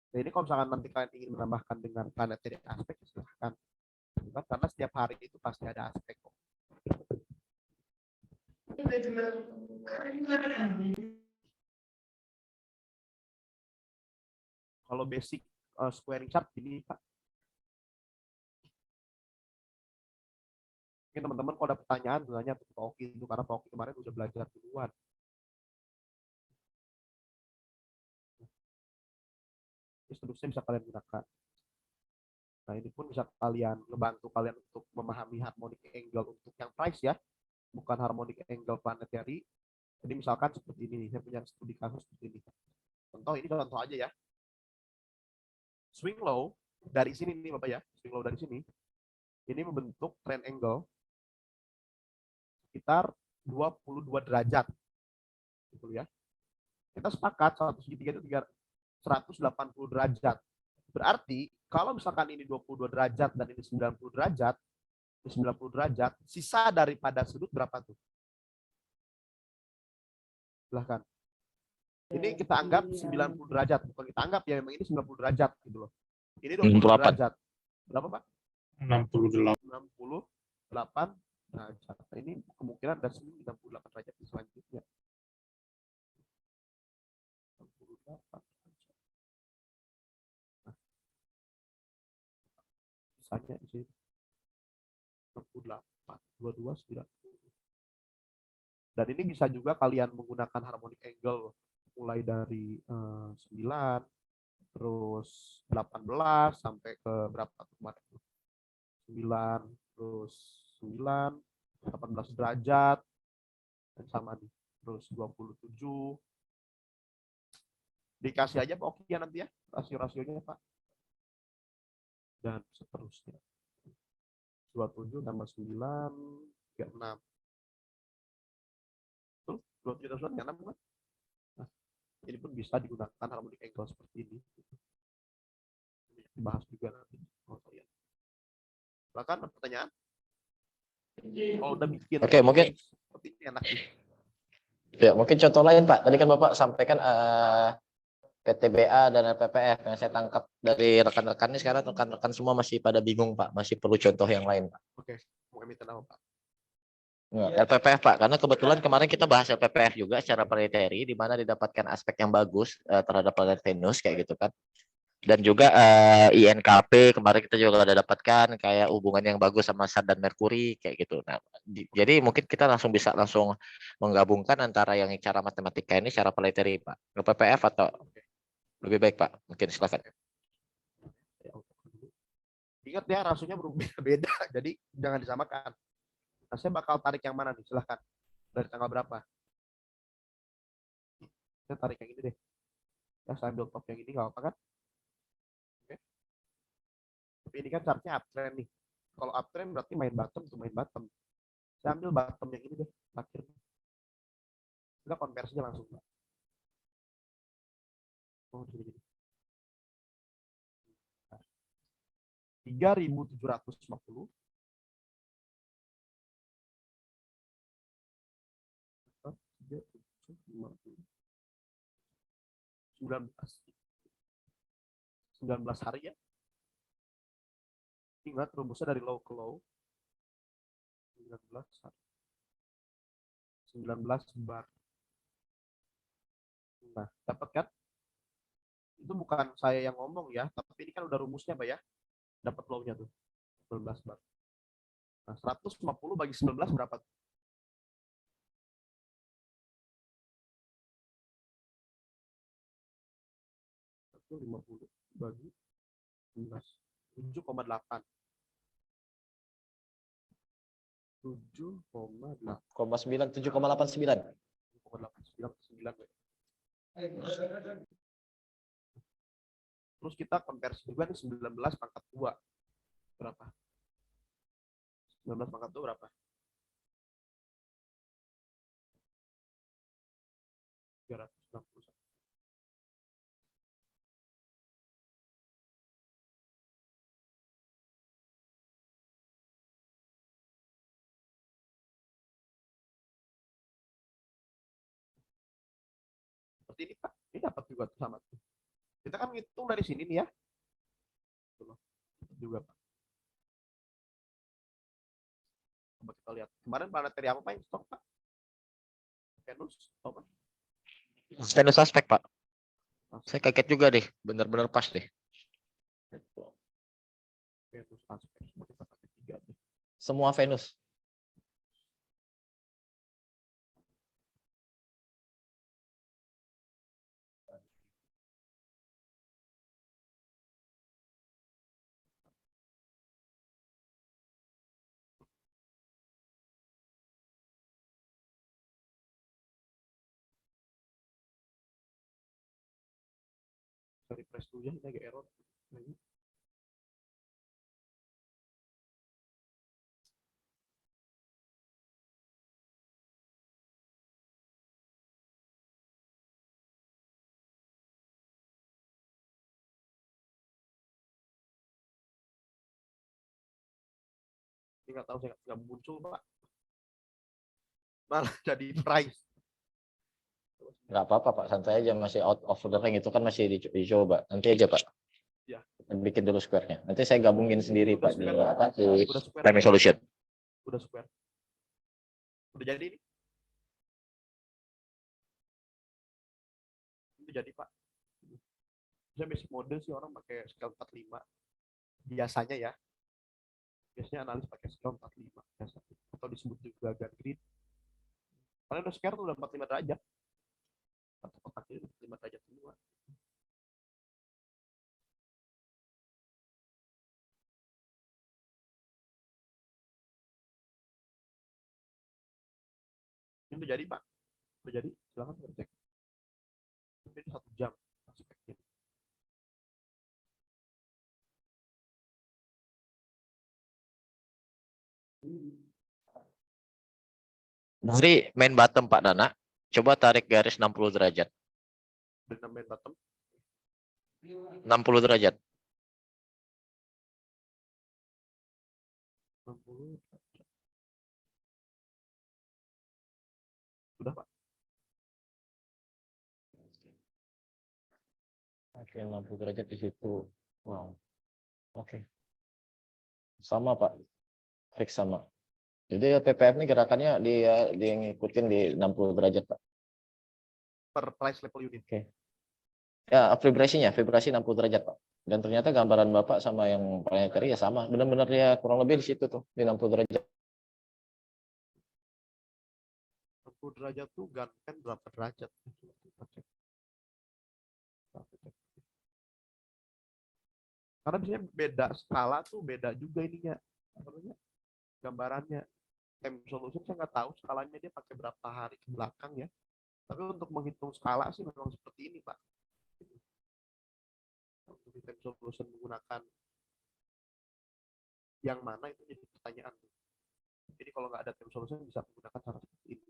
Nah, ini kalau misalkan nanti kalian ingin menambahkan dengan planetary aspek silahkan. Karena setiap hari itu pasti ada aspek kok. Kalau basic squaring chart ini Pak. Mungkin teman-teman kalau ada pertanyaan sebenarnya Pak Oki itu karena Pak Oki kemarin udah belajar duluan. rumusnya bisa kalian gunakan. Nah, ini pun bisa kalian ngebantu kalian untuk memahami harmonic angle untuk yang price ya, bukan harmonic angle planetary. Jadi misalkan seperti ini, saya punya studi kasus seperti ini. Contoh, ini contoh aja ya. Swing low dari sini nih Bapak ya, swing low dari sini, ini membentuk trend angle sekitar 22 derajat. Gitu ya. Kita sepakat 1 segitiga itu 180 derajat. Berarti kalau misalkan ini 22 derajat dan ini 90 derajat, ini 90 derajat, sisa daripada sudut berapa tuh? Silahkan. Ini kita anggap 90 derajat, bukan kita anggap ya, memang ini 90 derajat gitu loh. Ini 20 derajat. Berapa, Pak? 68. 68 derajat. Nah, ini kemungkinan ada 98 derajat di selanjutnya. 68. Nah, sisanya di sini 68, 22, 90. Dan ini bisa juga kalian menggunakan harmonic angle mulai dari 9, terus 18 sampai ke berapa kemarin? 9, terus 9, 18 derajat, dan sama nih, terus 27. Dikasih aja Pak Oki ya nanti ya, rasio-rasionya Pak. Dan seterusnya. 27 tambah 9, 36. Terus 27 tambah 9, 36 kan? Nah, ini pun bisa digunakan harmonic angle seperti ini. Dibahas juga nanti. Silakan pertanyaan. Kalau udah bikin Oke, mungkin seperti ini enak sih. ya mungkin contoh lain Pak. Tadi kan Bapak sampaikan PTBA dan LPPF yang saya tangkap dari rekan-rekan ini, sekarang rekan-rekan semua masih pada bingung Pak, masih perlu contoh yang lain Pak. Oke, mau minta nama Pak. LPPF Pak, karena kebetulan kemarin kita bahas LPPF juga secara planetary, di mana didapatkan aspek yang bagus terhadap planet Venus kayak gitu kan. Dan juga INKP kemarin kita juga ada dapatkan kayak hubungan yang bagus sama Sat dan Merkuri kayak gitu. Nah, jadi mungkin kita bisa langsung menggabungkan antara yang cara matematika ini secara planetary Pak. LPPF atau lebih baik Pak? Mungkin silakan. Ingat ya, rasionya berbeda, jadi jangan disamakan. Nah, saya bakal tarik yang mana nih? Silahkan. Dari tanggal berapa? Saya tarik yang ini deh. Ya, saya ambil top yang ini, nggak apa kan? Oke. Tapi ini kan chartnya uptrend nih. Kalau uptrend berarti main bottom tuh main bottom. Saya ambil bottom yang ini deh, terakhir. Kita konversinya langsung. Oh, gini. 3.750 19 hari ya. Ingat rumusnya dari low ke low. 19 hari. 19 bar. Nah, dapat kan? Itu bukan saya yang ngomong ya, tapi ini kan udah rumusnya Pak ya. Dapat low-nya tuh. 19 bar. Nah, 150 bagi 19 berapa? 50 bagi 19. 7,8. 7,8. 7,89. 7,89. Terus kita konversi juga nih 19 pangkat 2. Berapa? 19 pangkat 2 berapa? 361. Seperti ini Pak. Ini dapat juga tuh sama tuh. Kita kan ngitung dari sini nih ya. Juga Pak. Coba kita lihat. Kemarin planetary apa Pak yang stok Pak? Venus apa? Venus aspek Pak. Saya kaget juga deh, benar-benar pas deh. Venus aspek. Kita pakai 3 deh. Semua Venus. refresh dulu ya, ini agak error. Ini nggak tahu, saya nggak muncul Pak, malah jadi price. Nggak apa-apa Pak, santai aja, masih out of the rank itu kan masih dicoba. Nanti aja Pak. Ya. Bikin dulu square-nya. Nanti saya gabungin sendiri Udah Pak di square. apa di Udah square. timing solution. Udah square. Udah jadi ini. Itu jadi Pak. Saya basic model sih orang pakai scale 45. Biasanya ya. Biasanya analis pakai scale 45 biasa. Atau disebut juga Gantt grid. Karena udah square tuh udah 45 derajat. Satu kotaknya 45 derajat semua. Ini udah jadi Pak. Udah jadi, silahkan cek. Ini 1 jam aspeknya. Dari main bottom Pak Nana, coba tarik garis 60 derajat. Dari main bottom 60 derajat. 60. Sudah Pak. Oke, 60 derajat di situ. Wow. Oke. Sama Pak. Fix sama. Jadi PPF ini gerakannya dia ngikutin di 60 derajat Pak. Per price level unit. Oke. Ya, vibrasi 60 derajat Pak. Dan ternyata gambaran Bapak sama yang planetary ya sama. Benar-benar ya kurang lebih di situ tuh, di 60 derajat. 60 derajat tuh kan berapa derajat? Karena biasanya beda skala tuh beda juga ininya. Apa namanya? Gambarannya. Time solution saya nggak tahu skalanya dia pakai berapa hari ke belakang ya. Tapi untuk menghitung skala sih memang seperti ini Pak. Untuk di time solution menggunakan yang mana itu jadi pertanyaan. Jadi kalau nggak ada time solution bisa menggunakan cara seperti ini.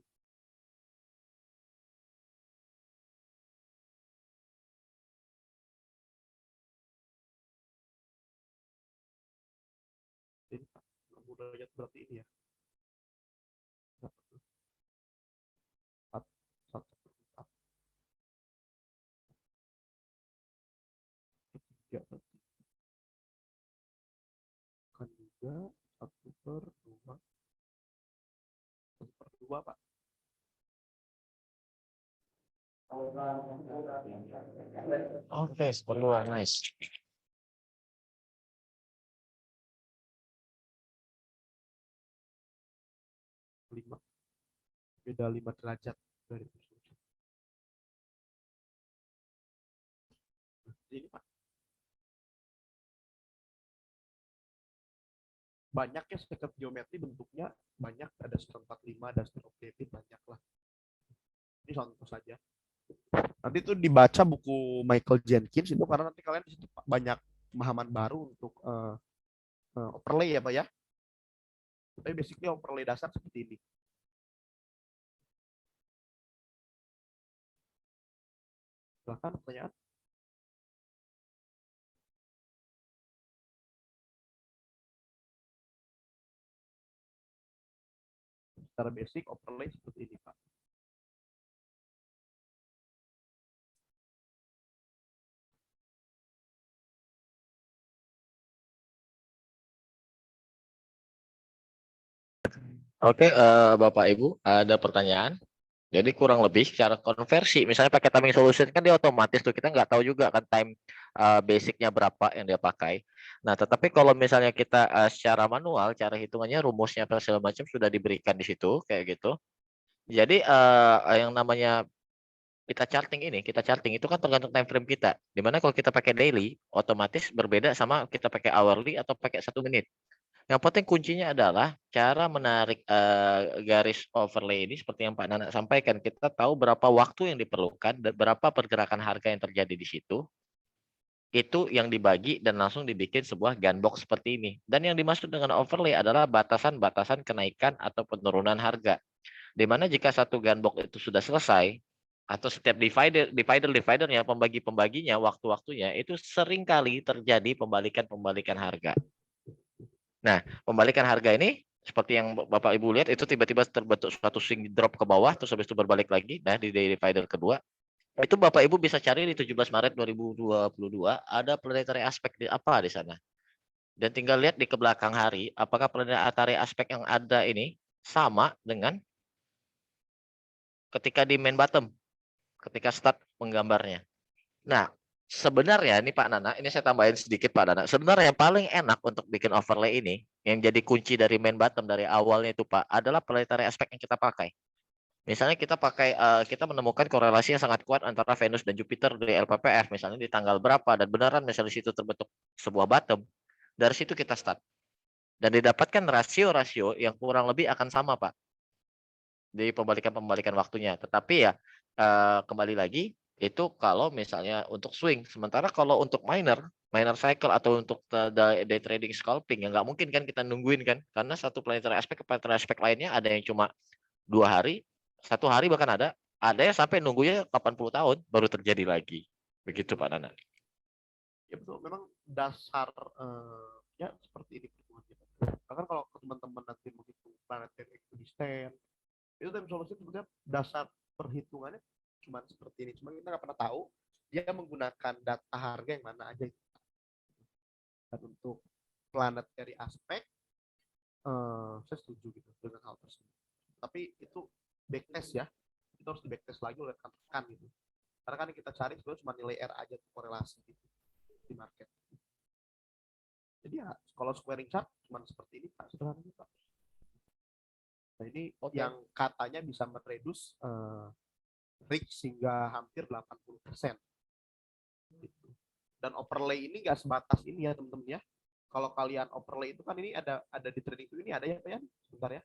Ini 60 derajat berarti ini ya. 1/4. Kan juga 1/2. 1/2 Pak. Oke, 1/2, nice. Beda 5 derajat dari ini Pak. Banyak ya setiap geometri bentuknya banyak, ada square 45, ada square objektif, banyak lah. Ini contoh saja. Nanti tuh dibaca buku Michael Jenkins itu karena nanti kalian di situ banyak pemahaman baru untuk overlay ya Pak ya. Tapi basically overlay dasar seperti ini. Silahkan pertanyaan. Secara basic overlay seperti ini Pak. Oke, Bapak Ibu, ada pertanyaan? Jadi kurang lebih cara konversi, misalnya pakai timing solution kan dia otomatis tuh, kita nggak tahu juga kan time basicnya berapa yang dia pakai. Nah, tetapi kalau misalnya kita secara manual, cara hitungannya, rumusnya apa segala macam sudah diberikan di situ kayak gitu. Jadi yang namanya kita charting itu kan tergantung time frame kita. Dimana kalau kita pakai daily, otomatis berbeda sama kita pakai hourly atau pakai 1 menit. Yang penting kuncinya adalah cara menarik garis overlay ini seperti yang Pak Nana sampaikan. Kita tahu berapa waktu yang diperlukan dan berapa pergerakan harga yang terjadi di situ. itu yang dibagi dan langsung dibikin sebuah gunbox seperti ini. Dan yang dimaksud dengan overlay adalah batasan-batasan kenaikan atau penurunan harga. Di mana jika satu gunbox itu sudah selesai, atau setiap dividernya, pembagi-pembaginya, waktu-waktunya, itu seringkali terjadi pembalikan harga. Nah, pembalikan harga ini seperti yang Bapak Ibu lihat itu tiba-tiba terbentuk suatu swing drop ke bawah terus habis itu berbalik lagi. Nah, di divider kedua itu Bapak Ibu bisa cari di 17 Maret 2022 ada planetary aspect di apa di sana. Dan tinggal lihat di ke belakang hari apakah planetary aspect yang ada ini sama dengan ketika di main bottom, ketika start menggambarnya. Nah, sebenarnya ini Pak Nana, ini saya tambahin sedikit Pak Nana. Sebenarnya yang paling enak untuk bikin overlay ini, yang jadi kunci dari main bottom dari awalnya itu Pak, adalah planetary aspect yang kita pakai. Misalnya kita pakai, kita menemukan korelasi yang sangat kuat antara Venus dan Jupiter di LPPF, misalnya di tanggal berapa, dan beneran misalnya di situ terbentuk sebuah bottom, dari situ kita start. Dan didapatkan rasio-rasio yang kurang lebih akan sama Pak, di pembalikan waktunya. Tetapi ya, kembali lagi, itu kalau misalnya untuk swing. Sementara kalau untuk minor cycle atau untuk day trading scalping, ya nggak mungkin kan kita nungguin kan. Karena satu planetary aspect ke planetary aspect lainnya ada yang cuma 2 hari, 1 hari bahkan ada yang sampai nunggunya 80 tahun baru terjadi lagi. Begitu Pak Nana. Ya betul, memang dasar ya seperti ini perhitungan kita. Bahkan kalau teman-teman nanti menghitung planetary equidistant, itu time solution sebenarnya dasar perhitungannya cuma seperti ini. Cuma kita nggak pernah tahu dia menggunakan data harga yang mana aja. Dan untuk planetary aspect, saya setuju gitu dengan hal tersebut. Tapi itu backtest ya, itu harus di backtest lagi oleh rekan-rekan gitu. Karena kan yang kita cari sebenarnya cuma nilai R aja tuh, korelasi gitu di market. Jadi ya kalau squaring chart cuma seperti ini Pak, sederhananya Pak. Nah ini yang katanya bisa meredus reach hingga hampir 80%. Gitu. Dan overlay ini nggak sebatas ini ya teman-teman ya. Kalau kalian overlay itu kan ini ada di trading view ini ada ya Pak ya. Sebentar ya.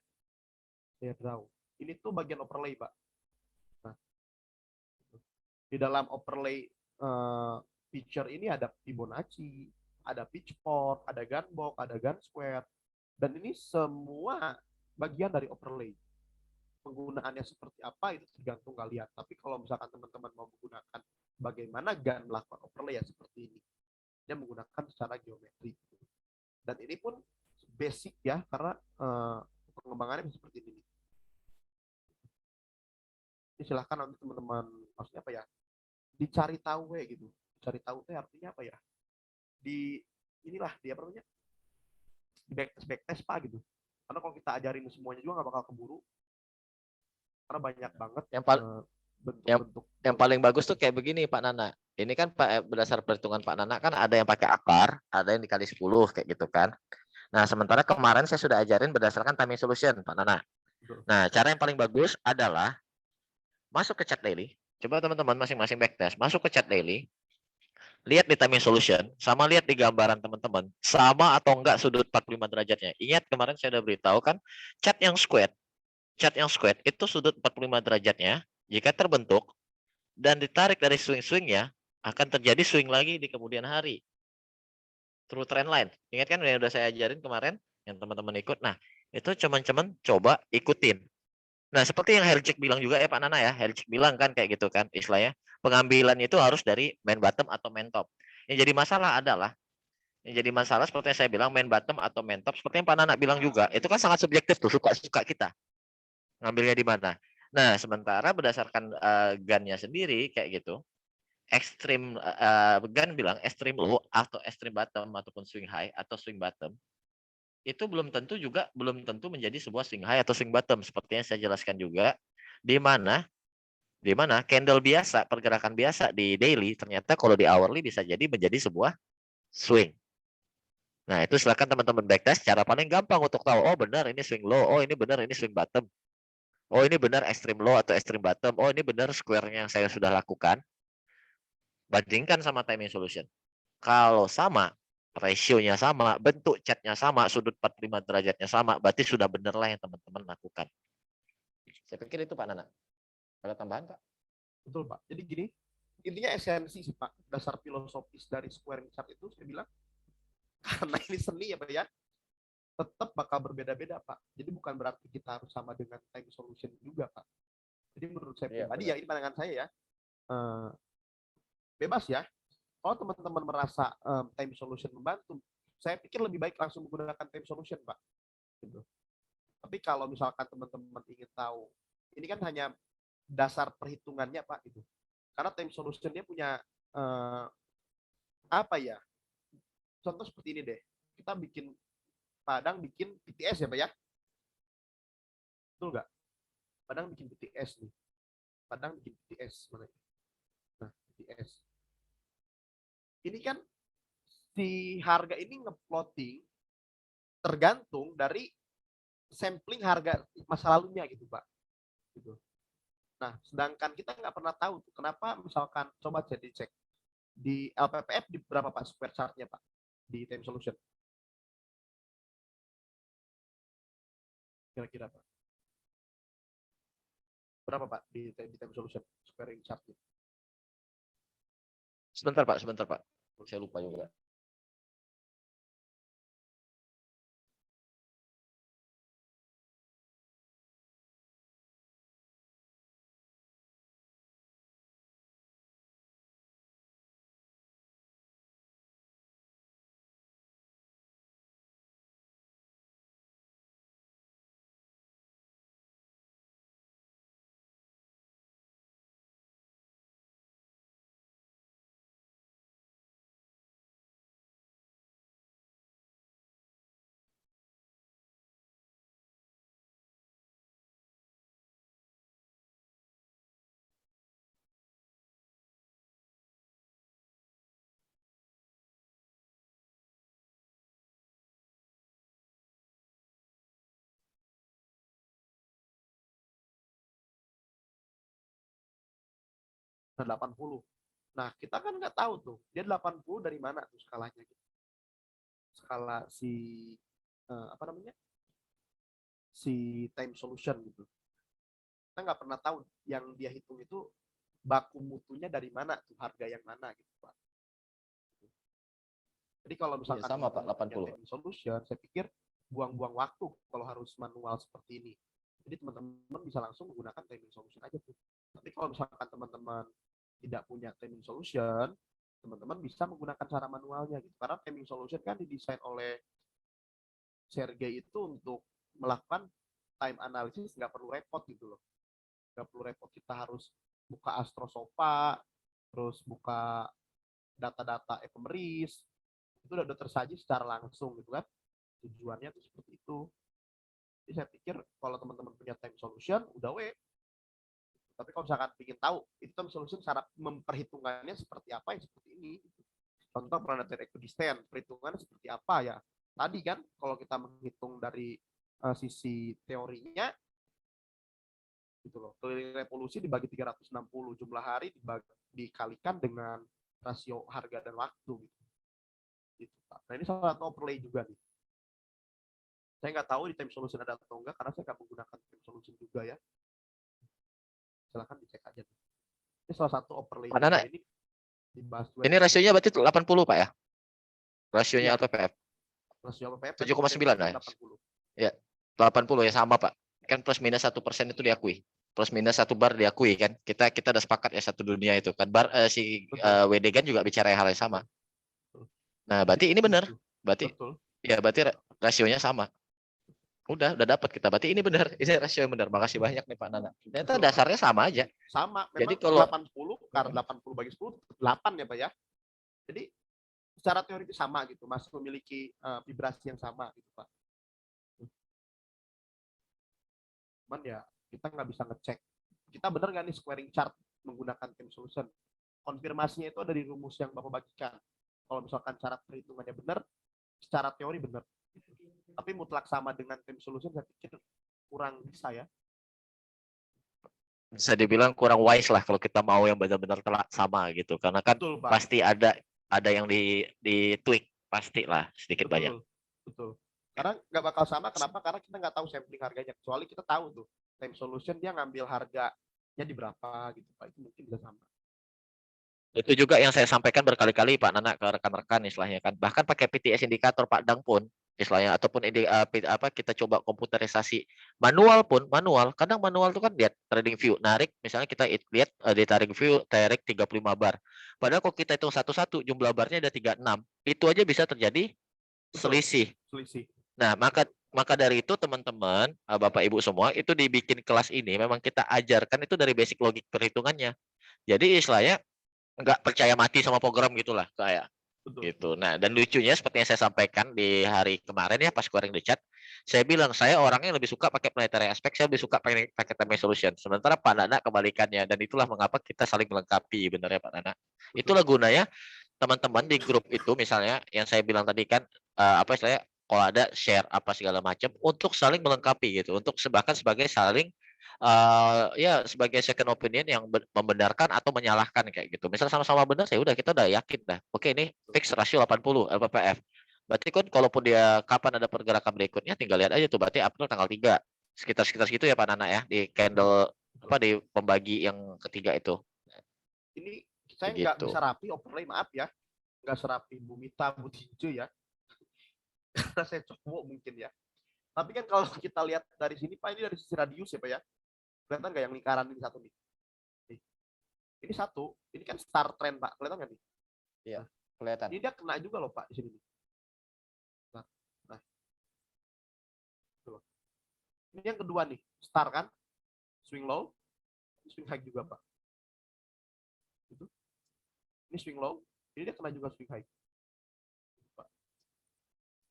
Saya draw. Ini tuh bagian overlay Pak. Nah, di dalam overlay picture ini ada Fibonacci, ada pitchfork, ada gunbox, ada gun square, dan ini semua bagian dari overlay. Penggunaannya seperti apa itu tergantung kalian. Tapi kalau misalkan teman-teman mau menggunakan bagaimana gun melakukan overlay ya seperti ini, dia menggunakan secara geometri. Dan ini pun basic ya karena pengembangannya seperti ini. Ini silahkan nanti teman-teman maksudnya apa ya? Dicari tahu ya gitu. Dicari tahu itu artinya apa ya? Di inilah dia apa namanya? Di backtest Pak gitu. Karena kalau kita ajarin semuanya juga nggak bakal keburu. Karena banyak banget bentuk-bentuk. Yang paling bagus tuh kayak begini Pak Nana. Ini kan Pak berdasar perhitungan Pak Nana kan ada yang pakai akar, ada yang dikali 10 kayak gitu kan. Nah, sementara kemarin saya sudah ajarin berdasarkan timing solution Pak Nana. Nah, cara yang paling bagus adalah masuk ke chat daily. Coba teman-teman masing-masing backtest, masuk ke chat daily. Lihat di timing solution, sama lihat di gambaran teman-teman, sama atau enggak sudut 45 derajatnya. Ingat kemarin saya sudah beritahu kan, chat yang square itu sudut 45 derajatnya, jika terbentuk dan ditarik dari swing-swingnya, akan terjadi swing lagi di kemudian hari. True trend line. Ingat kan yang sudah saya ajarin kemarin, yang teman-teman ikut. Nah, itu cuman coba ikutin. Nah, seperti yang Herjek bilang juga ya Pak Nana ya, Herjek bilang kan kayak gitu kan istilahnya, pengambilan itu harus dari main bottom atau main top. Yang jadi masalah seperti yang saya bilang main bottom atau main top, seperti yang Pak Nana bilang juga, itu kan sangat subjektif tuh, suka-suka kita. Ngambilnya di mana. Nah, sementara berdasarkan gun-nya sendiri kayak gitu, ekstrim gun bilang ekstrim low atau ekstrim bottom ataupun swing high atau swing bottom, itu belum tentu menjadi sebuah swing high atau swing bottom seperti yang saya jelaskan juga di mana candle biasa, pergerakan biasa di daily ternyata kalau di hourly bisa jadi menjadi sebuah swing. Nah, itu silakan teman-teman backtest, cara paling gampang untuk tahu oh benar ini swing low, oh ini benar ini swing bottom. Oh ini benar extreme low atau extreme bottom, oh ini benar square-nya yang saya sudah lakukan. Bandingkan sama timing solution. Kalau sama, rasionya sama, bentuk catnya sama, sudut 45 derajatnya sama, berarti sudah benar lah yang teman-teman lakukan. Saya pikir itu Pak Nana. Ada tambahan Pak? Betul Pak. Jadi gini, intinya esensi sih Pak, dasar filosofis dari squaring chart itu saya bilang karena ini seni ya Pak ya, tetap bakal berbeda-beda Pak. Jadi bukan berarti kita harus sama dengan time solution juga Pak. Jadi menurut saya Iya, pribadi benar. ya, ini pandangan saya ya, eh, bebas ya. Kalau teman-teman merasa time solution membantu, saya pikir lebih baik langsung menggunakan time solution Pak. Gitu. Tapi kalau misalkan teman-teman ingin tahu, ini kan hanya dasar perhitungannya Pak itu. Karena time solution dia punya apa ya? Contoh seperti ini deh. Kita bikin Padang bikin BTS ya Pak ya? Betul nggak? Padang bikin BTS nih. Padang bikin BTS. Mana? Nah, BTS. Ini kan si harga ini ngeplotting tergantung dari sampling harga masa lalunya gitu Pak. Gitu. Nah, sedangkan kita nggak pernah tahu tuh, kenapa misalkan coba jadi cek di LPPF di berapa Pak square chart-nya Pak di time solution kira-kira Pak berapa Pak di time solution squaring chart-nya Sebentar Pak. Saya lupa juga. nah 80. Nah, kita kan nggak tahu tuh dia 80 dari mana tuh skalanya gitu. Skala si apa namanya? Si time solution gitu. Kita nggak pernah tahu yang dia hitung itu baku mutunya dari mana tuh harga yang mana gitu Pak. Jadi kalau Iya, misalkan sama Pak, teman-teman punya 80. timing solution, saya pikir buang-buang waktu kalau harus manual seperti ini. Jadi teman-teman bisa langsung menggunakan timing solution aja tuh. Tapi kalau misalkan teman-teman tidak punya timing solution, teman-teman bisa menggunakan cara manualnya gitu. Karena timing solution kan didesain oleh Sergey itu untuk melakukan time analysis nggak perlu repot gitu loh. Nggak perlu repot kita harus buka Astrosofa, terus buka data-data ephemeris, itu udah tersaji secara langsung gitu kan, tujuannya tuh seperti itu. Jadi saya pikir kalau teman-teman punya time solution udah tapi kalau misalkan ingin tahu itu time solution cara memperhitungannya seperti apa, yang seperti ini. Contoh planetary equidistant, perhitungannya seperti apa ya, tadi kan kalau kita menghitung dari sisi teorinya gitu loh, keliling revolusi dibagi 360 jumlah hari dikalikan dengan rasio harga dan waktu gitu Pak. Nah ini salah satu overlay juga nih. Saya nggak tahu di time solution ada atau enggak karena saya nggak menggunakan time solution juga ya. Silahkan dicek aja. Ini salah satu overlay Pak juga Nana, ini dibahas ini 20. rasionya berarti 80 Pak ya? Rasionya Iya, LPPF rasio PPF kan time 7,9 solution lah. 80. Ya, 80 ya sama Pak. Kan plus minus 1% itu diakui. Plus minus 1 bar diakui kan. Kita udah sepakat ya satu dunia itu kan. Si Betul, WD kan juga bicara hal yang sama. betul, betul. Nah, Jadi berarti ini benar. gitu. Berarti Betul. ya berarti rasionya sama. Udah dapat kita. Berarti ini benar. Ini rasio yang benar. Makasih banyak nih Pak Nana. Ternyata Betul. dasarnya sama aja. Sama, Jadi memang kalau 80 karena 80 bagi 10 8 ya Pak ya. Jadi secara teori itu sama gitu, masih memiliki vibrasi yang sama gitu Pak. Cuman ya kita nggak bisa ngecek kita benar nggak nih squaring chart menggunakan time solution. Konfirmasinya itu ada di rumus yang Bapak bagikan. Kalau misalkan cara perhitungannya benar, secara teori benar. Tapi mutlak sama dengan time solution saya pikir kurang bisa ya. bisa dibilang kurang wise lah kalau kita mau yang benar-benar telak sama gitu. Karena kan Betul Pak. pasti ada yang di tweak pasti lah sedikit banyak. Betul. Betul. Karena nggak bakal sama. Kenapa? Karena kita nggak tahu sampling harganya. Kecuali kita tahu tuh time solution dia ngambil harganya di berapa gitu Pak. Itu mungkin bisa sama. Itu juga yang saya sampaikan berkali-kali Pak Nana ke rekan-rekan istilahnya kan. Bahkan pakai PTS indikator Pak Dang pun istilahnya ataupun kita coba komputerisasi manual pun kadang manual itu kan lihat trading view narik misalnya kita lihat di trading view tarik 35 bar. Padahal kalau kita hitung satu-satu jumlah barnya ada 36. Itu aja bisa terjadi Betul. selisih. Selisih. Nah, maka dari itu teman-teman, Bapak Ibu semua, itu dibikin kelas ini memang kita ajarkan itu dari basic logik perhitungannya. Jadi istilahnya nggak percaya mati sama program gitulah kayak Betul. gitu. Nah, dan lucunya seperti yang saya sampaikan di hari kemarin ya pas scoring the chat, saya bilang saya orangnya lebih suka pakai planetary aspect, saya lebih suka pakai time solution. Sementara Pak Nana kebalikannya dan itulah mengapa kita saling melengkapi benar ya Pak Nana. Betul. Itulah gunanya teman-teman di grup itu misalnya yang saya bilang tadi kan apa istilahnya kalau ada share apa segala macam untuk saling melengkapi gitu, untuk bahkan sebagai saling ya sebagai second opinion yang membenarkan atau menyalahkan kayak gitu. Misal sama-sama benar, saya udah kita udah yakin dah. Oke, ini fix rasio 80 LPPF. Berarti kan kalaupun dia kapan ada pergerakan berikutnya tinggal lihat aja tuh berarti April tanggal 3. Sekitar segitu ya Pak Nana ya di candle apa di pembagi yang ketiga itu. Ini saya nggak Begitu. bisa rapi overlay, maaf ya. Nggak serapi Bu Mita, Bu Tinju ya. Karena saya cowok mungkin ya. Tapi kan kalau kita lihat dari sini Pak, ini dari sisi radius ya Pak ya. Kelihatan nggak yang lingkaran ini satu nih? Ini satu, ini kan star trend Pak. Kelihatan nggak nih? Iya, kelihatan. Ini dia kena juga loh Pak di sini. Nah. Ini yang kedua nih, star kan? Swing low, swing high juga Pak. Gitu. Ini swing low, ini dia kena juga swing high. Pak.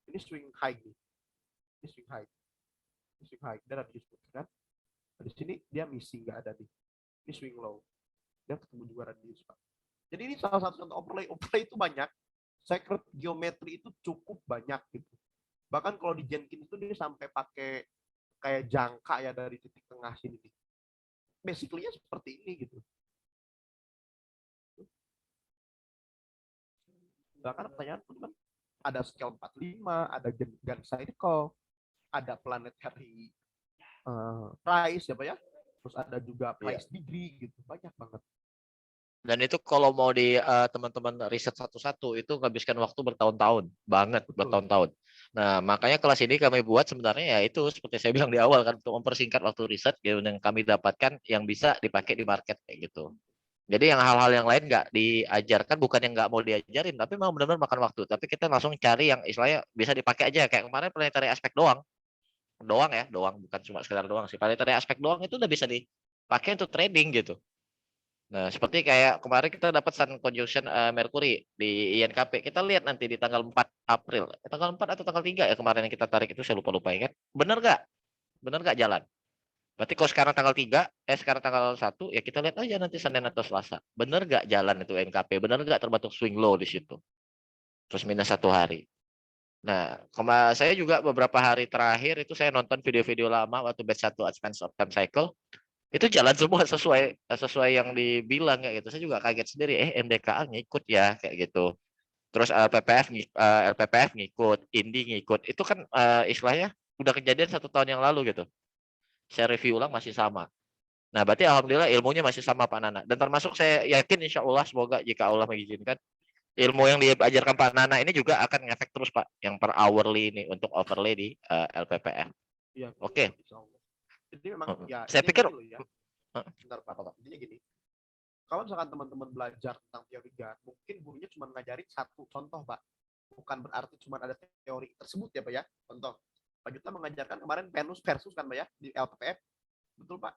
Ini swing high nih. Ini swing high. Ini swing high. Dan ada disebut kan? Di sini dia missing, nggak ada nih. Ini swing low. Dia ketemu juga radius Pak. Jadi ini salah satu contoh overlay. Overlay itu banyak. Sacred geometry itu cukup banyak gitu. Bahkan kalau di Jenkins itu dia sampai pakai kayak jangka ya dari titik tengah sini. Basically-nya seperti ini gitu. Bahkan pertanyaan pun kan ada scale 45, ada Gann cycle, ada planetary price ya Pak ya. Terus ada juga price degree gitu. Banyak banget. Dan itu kalau mau di teman-teman riset satu-satu itu menghabiskan waktu bertahun-tahun banget. Betul. Bertahun-tahun. Nah makanya kelas ini kami buat sebenarnya ya itu seperti saya bilang di awal kan untuk mempersingkat waktu riset yang kami dapatkan yang bisa dipakai di market kayak gitu. Jadi yang hal-hal yang lain nggak diajarkan bukan yang nggak mau diajarin tapi memang benar-benar makan waktu. Tapi kita langsung cari yang istilahnya bisa dipakai aja kayak kemarin planetary aspek doang bukan cuma sekedar doang sih. Planetary aspek doang itu udah bisa dipakai untuk trading gitu. Nah, seperti kayak kemarin kita dapat Sun Conjunction Mercury di INKP. Kita lihat nanti di tanggal 4 April. Tanggal 4 atau tanggal 3 ya kemarin yang kita tarik itu saya lupa-lupa ya kan. Benar nggak? Benar nggak jalan? Berarti kalau sekarang tanggal 3, sekarang tanggal 1, ya kita lihat aja nanti Senin atau Selasa. Benar nggak jalan itu NKP? Benar nggak terbentuk swing low di situ? Terus minus 1 hari. Nah, saya juga beberapa hari terakhir itu saya nonton video-video lama waktu batch 1 Advance of Time Cycle. Itu jalan semua sesuai yang dibilang kayak gitu. Saya juga kaget sendiri, MDKA ngikut ya kayak gitu. Terus LPPF ngikut, Indi ngikut. Itu kan istilahnya udah kejadian 1 tahun yang lalu gitu. Saya review ulang masih sama. Nah, berarti alhamdulillah ilmunya masih sama Pak Nana. Dan termasuk saya yakin insya Allah semoga jika Allah mengizinkan ilmu yang diajarkan Pak Nana ini juga akan ngefek terus Pak yang per hourly ini untuk overlay di LPPF. Iya. Oke. Jadi memang ya saya pikir ya. Bentar Pak. Intinya gini. Kalau misalkan teman-teman belajar tentang teori GAN, mungkin gurunya cuma ngajarin satu contoh, Pak. Bukan berarti cuma ada teori tersebut ya, Pak ya. Contoh. Pak Juta mengajarkan kemarin Venus versus kan, Pak ya, di LPPF. Betul, Pak?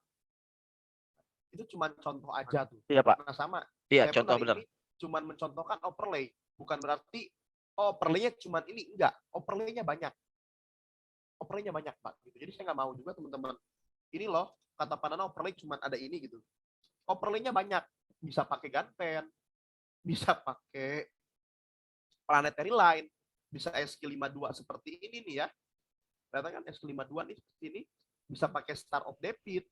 Itu cuma contoh aja tuh. iya Pak. Nah, sama. Iya, Saya contoh benar. Cuma mencontohkan overlay. Bukan berarti overlay-nya cuma ini. Enggak. Overlay-nya banyak. Overlay-nya banyak, Pak. Gitu. Jadi saya nggak mau juga teman-teman. Ini loh, kata Pak Nana overlay cuma ada ini gitu. Overlay-nya banyak. Bisa pakai gunpen, bisa pakai planetary line, bisa SQ52 seperti ini nih ya. Ternyata kan SQ52 nih seperti ini, bisa pakai star of debit.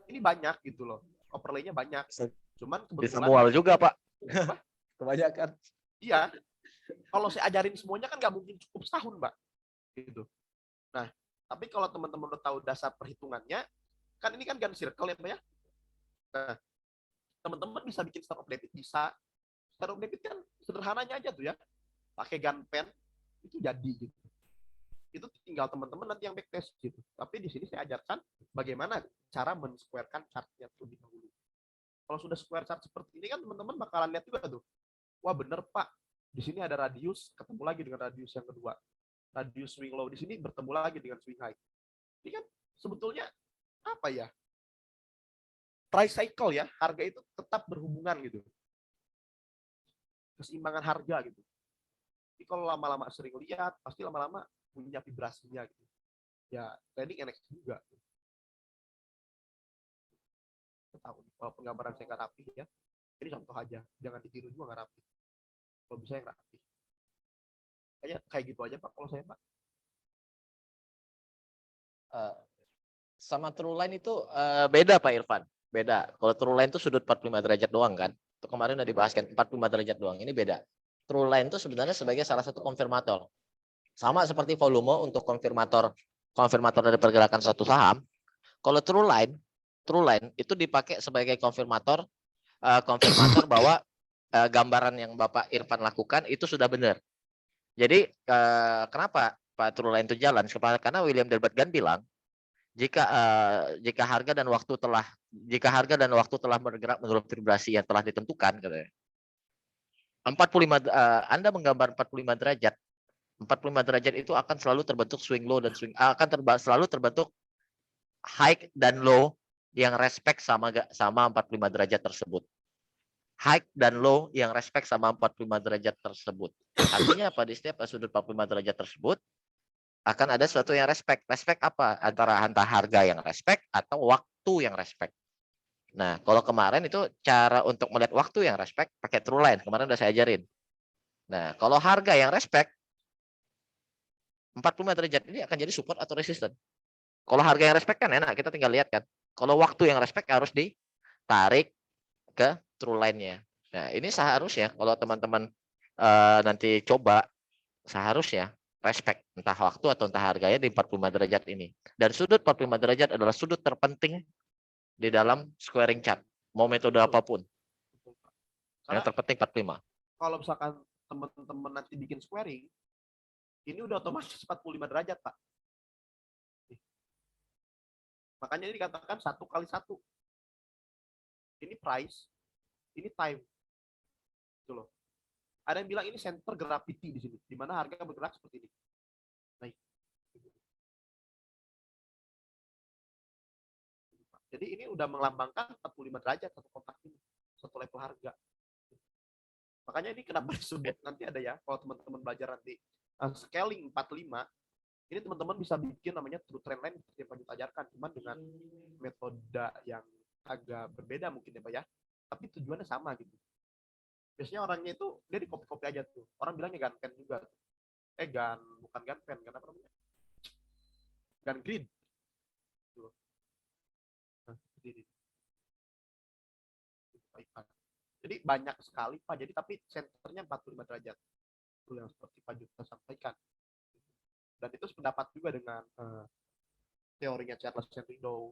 Ini banyak gitu loh. Overlay-nya banyak. Cuman kebetulan bisa mual juga, Pak. Apa? Kebanyakan. Iya. Kalau saya ajarin semuanya kan nggak mungkin cukup setahun, Mbak. Gitu. Nah, tapi kalau teman-teman udah tahu dasar perhitungannya, kan ini kan Gann circle ya, Pak ya. Nah, teman-teman bisa bikin star of debit, bisa Shadow debit kan sederhananya aja tuh ya, pakai gun pen itu jadi gitu. Itu tinggal teman-teman nanti yang backtest gitu. Tapi di sini saya ajarkan bagaimana cara men-squarekan chartnya terlebih dahulu. Kalau sudah square chart seperti ini kan teman-teman bakalan lihat juga tuh. Wah bener Pak, di sini ada radius, ketemu lagi dengan radius yang kedua. Radius swing low di sini bertemu lagi dengan swing high. Ini kan sebetulnya apa ya? Tricycle ya, harga itu tetap berhubungan gitu. Keseimbangan harga gitu. Jadi kalau lama-lama sering lihat, pasti lama-lama punya vibrasinya gitu. Ya, trading enak juga. Tahu kalau penggambaran saya nggak rapi ya. Ini contoh aja, jangan ditiru juga nggak rapi. Kalau bisa yang rapi. Kayak gitu aja Pak kalau saya Pak. Sama true line itu beda Pak Irfan. Beda. Kalau true line itu sudut 45 derajat doang kan. Itu kemarin udah dibahas kan 45 derajat doang. Ini beda. True line itu sebenarnya sebagai salah satu konfirmator. Sama seperti volume untuk konfirmator dari pergerakan suatu saham. Kalau true line itu dipakai sebagai konfirmator bahwa gambaran yang Bapak Irfan lakukan itu sudah benar. Jadi kenapa Pak true line itu jalan? Karena William Delbert Gunn bilang jika harga dan waktu telah bergerak menurut vibrasi yang telah ditentukan, katanya. 45 Anda menggambar 45 derajat. 45 derajat itu akan selalu terbentuk swing low dan selalu terbentuk high dan low yang respect sama 45 derajat tersebut. High dan low yang respect sama 45 derajat tersebut. Artinya apa? Di setiap sudut 45 derajat tersebut akan ada sesuatu yang respect. Respect apa? Antara harga yang respect atau waktu yang respect. Nah, kalau kemarin itu cara untuk melihat waktu yang respect pakai true line. Kemarin udah saya ajarin. Nah, kalau harga yang respect 45 derajat ini akan jadi support atau resistance. Kalau harga yang respect kan enak, kita tinggal lihat kan. Kalau waktu yang respect harus ditarik ke true line-nya. Nah, ini seharusnya kalau teman-teman nanti coba seharusnya respect entah waktu atau entah harganya di 45 derajat ini. Dan sudut 45 derajat adalah sudut terpenting di dalam squaring chart. Mau metode apapun. Yang terpenting 45. Kalau misalkan teman-teman nanti bikin squaring, ini udah otomatis 45 derajat, Pak. Makanya ini dikatakan 1x1. Ini price, ini time. Gitu loh. Ada yang bilang ini center gravity di sini, di mana harga bergerak seperti ini. Naik. Jadi ini udah melambangkan 45 derajat satu kotak ini, satu level harga. Makanya ini kenapa disebut nanti ada ya, kalau teman-teman belajar nanti scaling 45, ini teman-teman bisa bikin namanya true trend line seperti yang Pak Jut ajarkan, cuman dengan metode yang agak berbeda mungkin ya Pak ya, tapi tujuannya sama gitu. Biasanya orangnya itu dia di copy aja tuh. Orang bilangnya gun pen juga. Bukan gun pen, apa namanya? Gun grid. Nah, jadi banyak sekali Pak. Jadi tapi senternya 45 derajat. Itu yang seperti Pak Jutta sampaikan. Dan itu sependapat juga dengan teorinya Charles Sandridow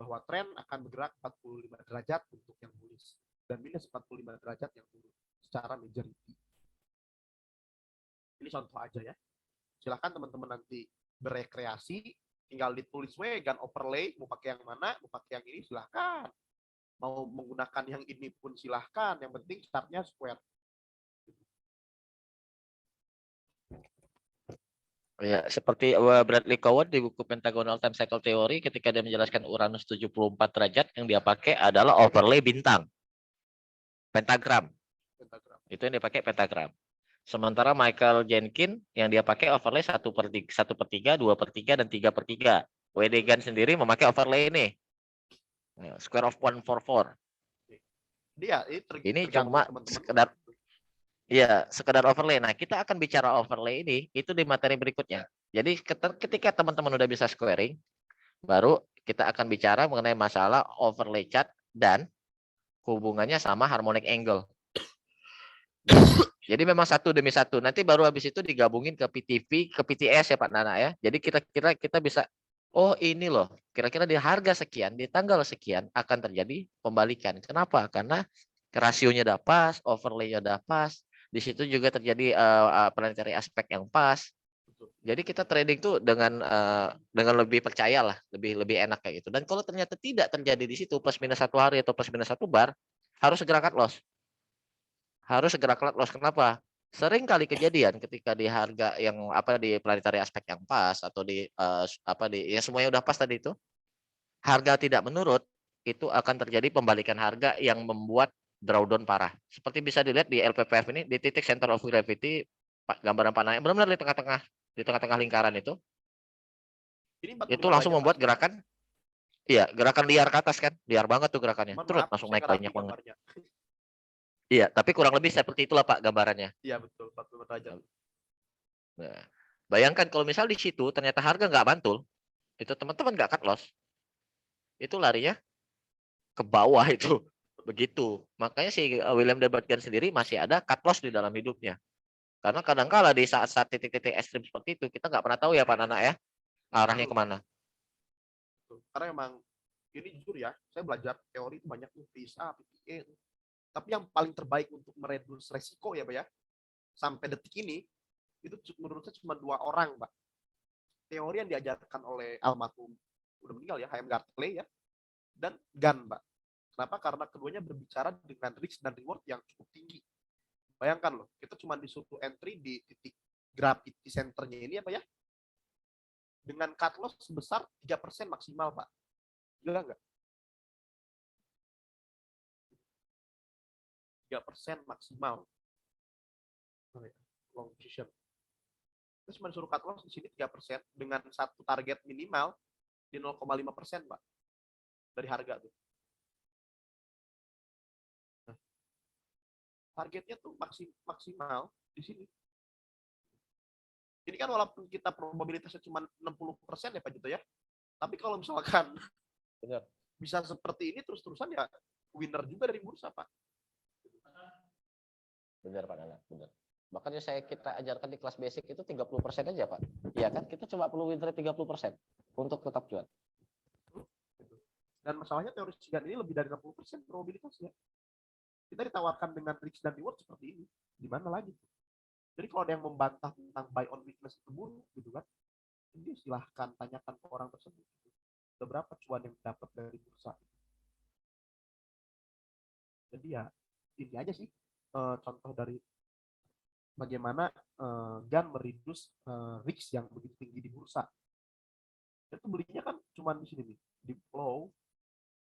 bahwa tren akan bergerak 45 derajat untuk yang bullish dan minus 45 derajat yang turun secara majority. Ini contoh aja ya. Silahkan teman-teman nanti berekreasi, tinggal ditulis gun overlay, mau pakai yang mana, mau pakai yang ini silahkan. Mau menggunakan yang ini pun silahkan, yang penting chartnya square. Ya, seperti Bradley Coward di buku Pentagonal Time Cycle Theory ketika dia menjelaskan Uranus 74 derajat yang dia pakai adalah overlay bintang. Pentagram. Itu yang dia pakai pentagram. Sementara Michael Jenkins yang dia pakai overlay 1/3, 2/3, dan 3/3. W.D. Gunn sendiri memakai overlay ini. Square of 144. Ini cuma sekedar sekedar overlay. Nah, kita akan bicara overlay ini itu di materi berikutnya. Jadi ketika teman-teman udah bisa squaring, baru kita akan bicara mengenai masalah overlay chart dan hubungannya sama harmonic angle. Jadi memang satu demi satu. Nanti baru habis itu digabungin ke PTV, ke PTS ya Pak Nana ya. Jadi kita bisa, oh ini loh, kira-kira di harga sekian, di tanggal sekian akan terjadi pembalikan. Kenapa? Karena rasionya udah pas, overlay-nya udah pas. Di situ juga terjadi planetary aspek yang pas. Jadi kita trading tuh dengan lebih percaya lah, lebih enak kayak gitu. Dan kalau ternyata tidak terjadi di situ plus minus 1 hari atau plus minus 1 bar, harus segera cut loss. Harus segera cut loss. Kenapa? Sering kali kejadian ketika di harga yang di planetary aspek yang pas atau di ya semuanya udah pas tadi itu, harga tidak menurut, itu akan terjadi pembalikan harga yang membuat drawdown parah. Seperti bisa dilihat di LPPF ini, di titik center of gravity, gambaran panahnya benar-benar di tengah-tengah lingkaran itu Ini 45 langsung derajat, membuat Pak. gerakan, iya, gerakan liar ke atas kan, liar banget tuh gerakannya, Cuman terus maaf, langsung saya naik nggak rapi banyak banget. gambarnya. Iya, tapi kurang lebih seperti itulah Pak gambarannya. Iya betul, 45 derajat. Nah, bayangkan kalau misal di situ ternyata harga nggak mantul, itu teman-teman nggak cut loss, itu larinya ke bawah itu. Begitu. Makanya si William Debatkan sendiri masih ada cut loss di dalam hidupnya. Karena kadang-kala di saat-saat titik-titik ekstrim seperti itu, kita nggak pernah tahu ya Pak Nana ya, arahnya kemana. Karena emang ini jujur ya, saya belajar teori itu banyak tuh, PSA, PPA. Tapi yang paling terbaik untuk mereduce resiko ya Pak ya, sampai detik ini, itu menurut saya cuma 2 orang Pak. Teori yang diajarkan oleh almarhum, udah meninggal ya, H.M. Gartley ya, dan Gunn Pak. Kenapa? Karena keduanya berbicara dengan risk dan reward yang cukup tinggi. Bayangkan loh, kita cuma disuruh entry di titik gravity centernya ini apa ya? Dengan cut loss sebesar 3% maksimal, Pak. Gila nggak? 3% maksimal. Long position. Terus cuma disuruh cut loss di sini 3% dengan satu target minimal di 0,5%, Pak. Dari harga tuh. Targetnya tuh maksimal di sini. Ini kan walaupun kita probabilitasnya cuma 60% ya Pak Juto ya. Tapi kalau misalkan Benar. bisa seperti ini terus-terusan ya winner juga dari bursa Pak. Benar Pak Nana, benar. Makanya kita ajarkan di kelas basic itu 30% aja Pak. Iya kan? Kita cuma perlu win rate 30% untuk tetap cuan. Dan masalahnya teori Sigan ini lebih dari 60% probabilitasnya. Kita ditawarkan dengan risk dan reward seperti ini. Di mana lagi? Jadi kalau ada yang membantah tentang buy on weakness itu buruk gitu kan, jadi silahkan tanyakan ke orang tersebut. Berapa cuan yang dapat dari bursa. Jadi ya ini aja sih contoh dari bagaimana Gun mereduce risk yang begitu tinggi di bursa. Itu belinya kan cuma di sini nih, di low,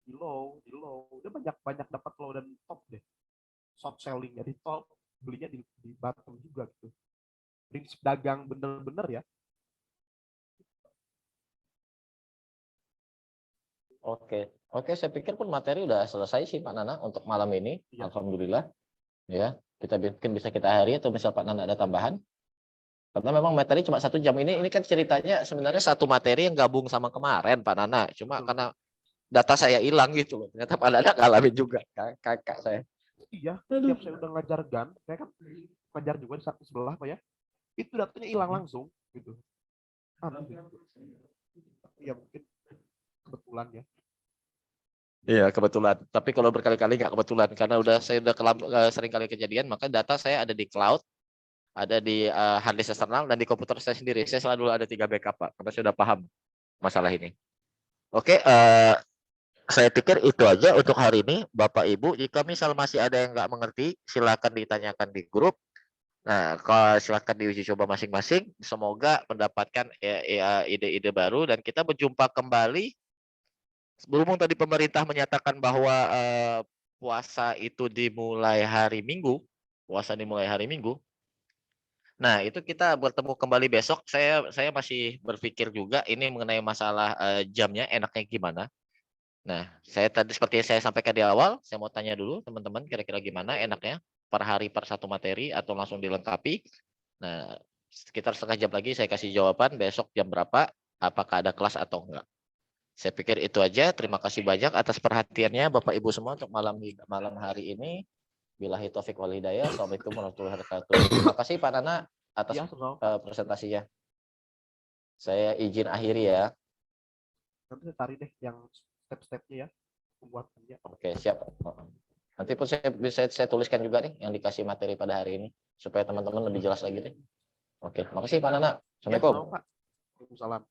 di low, di low. Dia banyak dapat low dan top deh. Short selling di top, belinya di bottom juga gitu. Prinsip dagang bener-bener ya. Oke, saya pikir pun materi udah selesai sih Pak Nana untuk malam ini. Iya. Alhamdulillah. Ya, kita bikin bisa kita akhiri atau misal Pak Nana ada tambahan. Karena memang materi cuma 1 jam ini kan ceritanya sebenarnya satu materi yang gabung sama kemarin Pak Nana. Cuma karena data saya hilang gitu loh. Ternyata Pak Nana ngalamin juga kakak saya. Iya, tiap saya udah ngajar Gun, saya kan ngajar juga di satu sebelah Pak ya. Itu datanya hilang langsung gitu. Ya mungkin kebetulan ya. Iya kebetulan. Tapi kalau berkali-kali nggak kebetulan karena saya udah sering kali kejadian, maka data saya ada di cloud, ada di hard disk eksternal dan di komputer saya sendiri. Saya selalu ada 3 backup Pak, karena saya udah paham masalah ini. Oke, saya pikir itu aja untuk hari ini, Bapak Ibu. Jika misal masih ada yang nggak mengerti, silakan ditanyakan di grup. Nah, kalau silakan diuji coba masing-masing. Semoga mendapatkan ide-ide baru dan kita berjumpa kembali. Berhubung tadi pemerintah menyatakan bahwa puasa itu dimulai hari Minggu, Nah, itu kita bertemu kembali besok. Saya masih berpikir juga ini mengenai masalah jamnya enaknya gimana. Nah, saya tadi seperti yang saya sampaikan di awal, saya mau tanya dulu teman-teman kira-kira gimana enaknya per hari per satu materi atau langsung dilengkapi. Nah, sekitar setengah jam lagi saya kasih jawaban besok jam berapa, apakah ada kelas atau enggak. Saya pikir itu aja. Terima kasih banyak atas perhatiannya Bapak Ibu semua untuk malam hari ini. Billahi taufik wal hidayah. Assalamualaikum warahmatullahi wabarakatuh. Terima kasih Pak Nana atas presentasinya. Saya izin akhiri ya. Nanti saya cari deh yang step-stepnya ya pembuatannya. Oke, siap. Nanti pun saya tuliskan juga nih yang dikasih materi pada hari ini supaya teman-teman lebih jelas lagi deh. Oke, makasih Pak Nana. Ya, Assalamualaikum. Pak. Waalaikumsalam.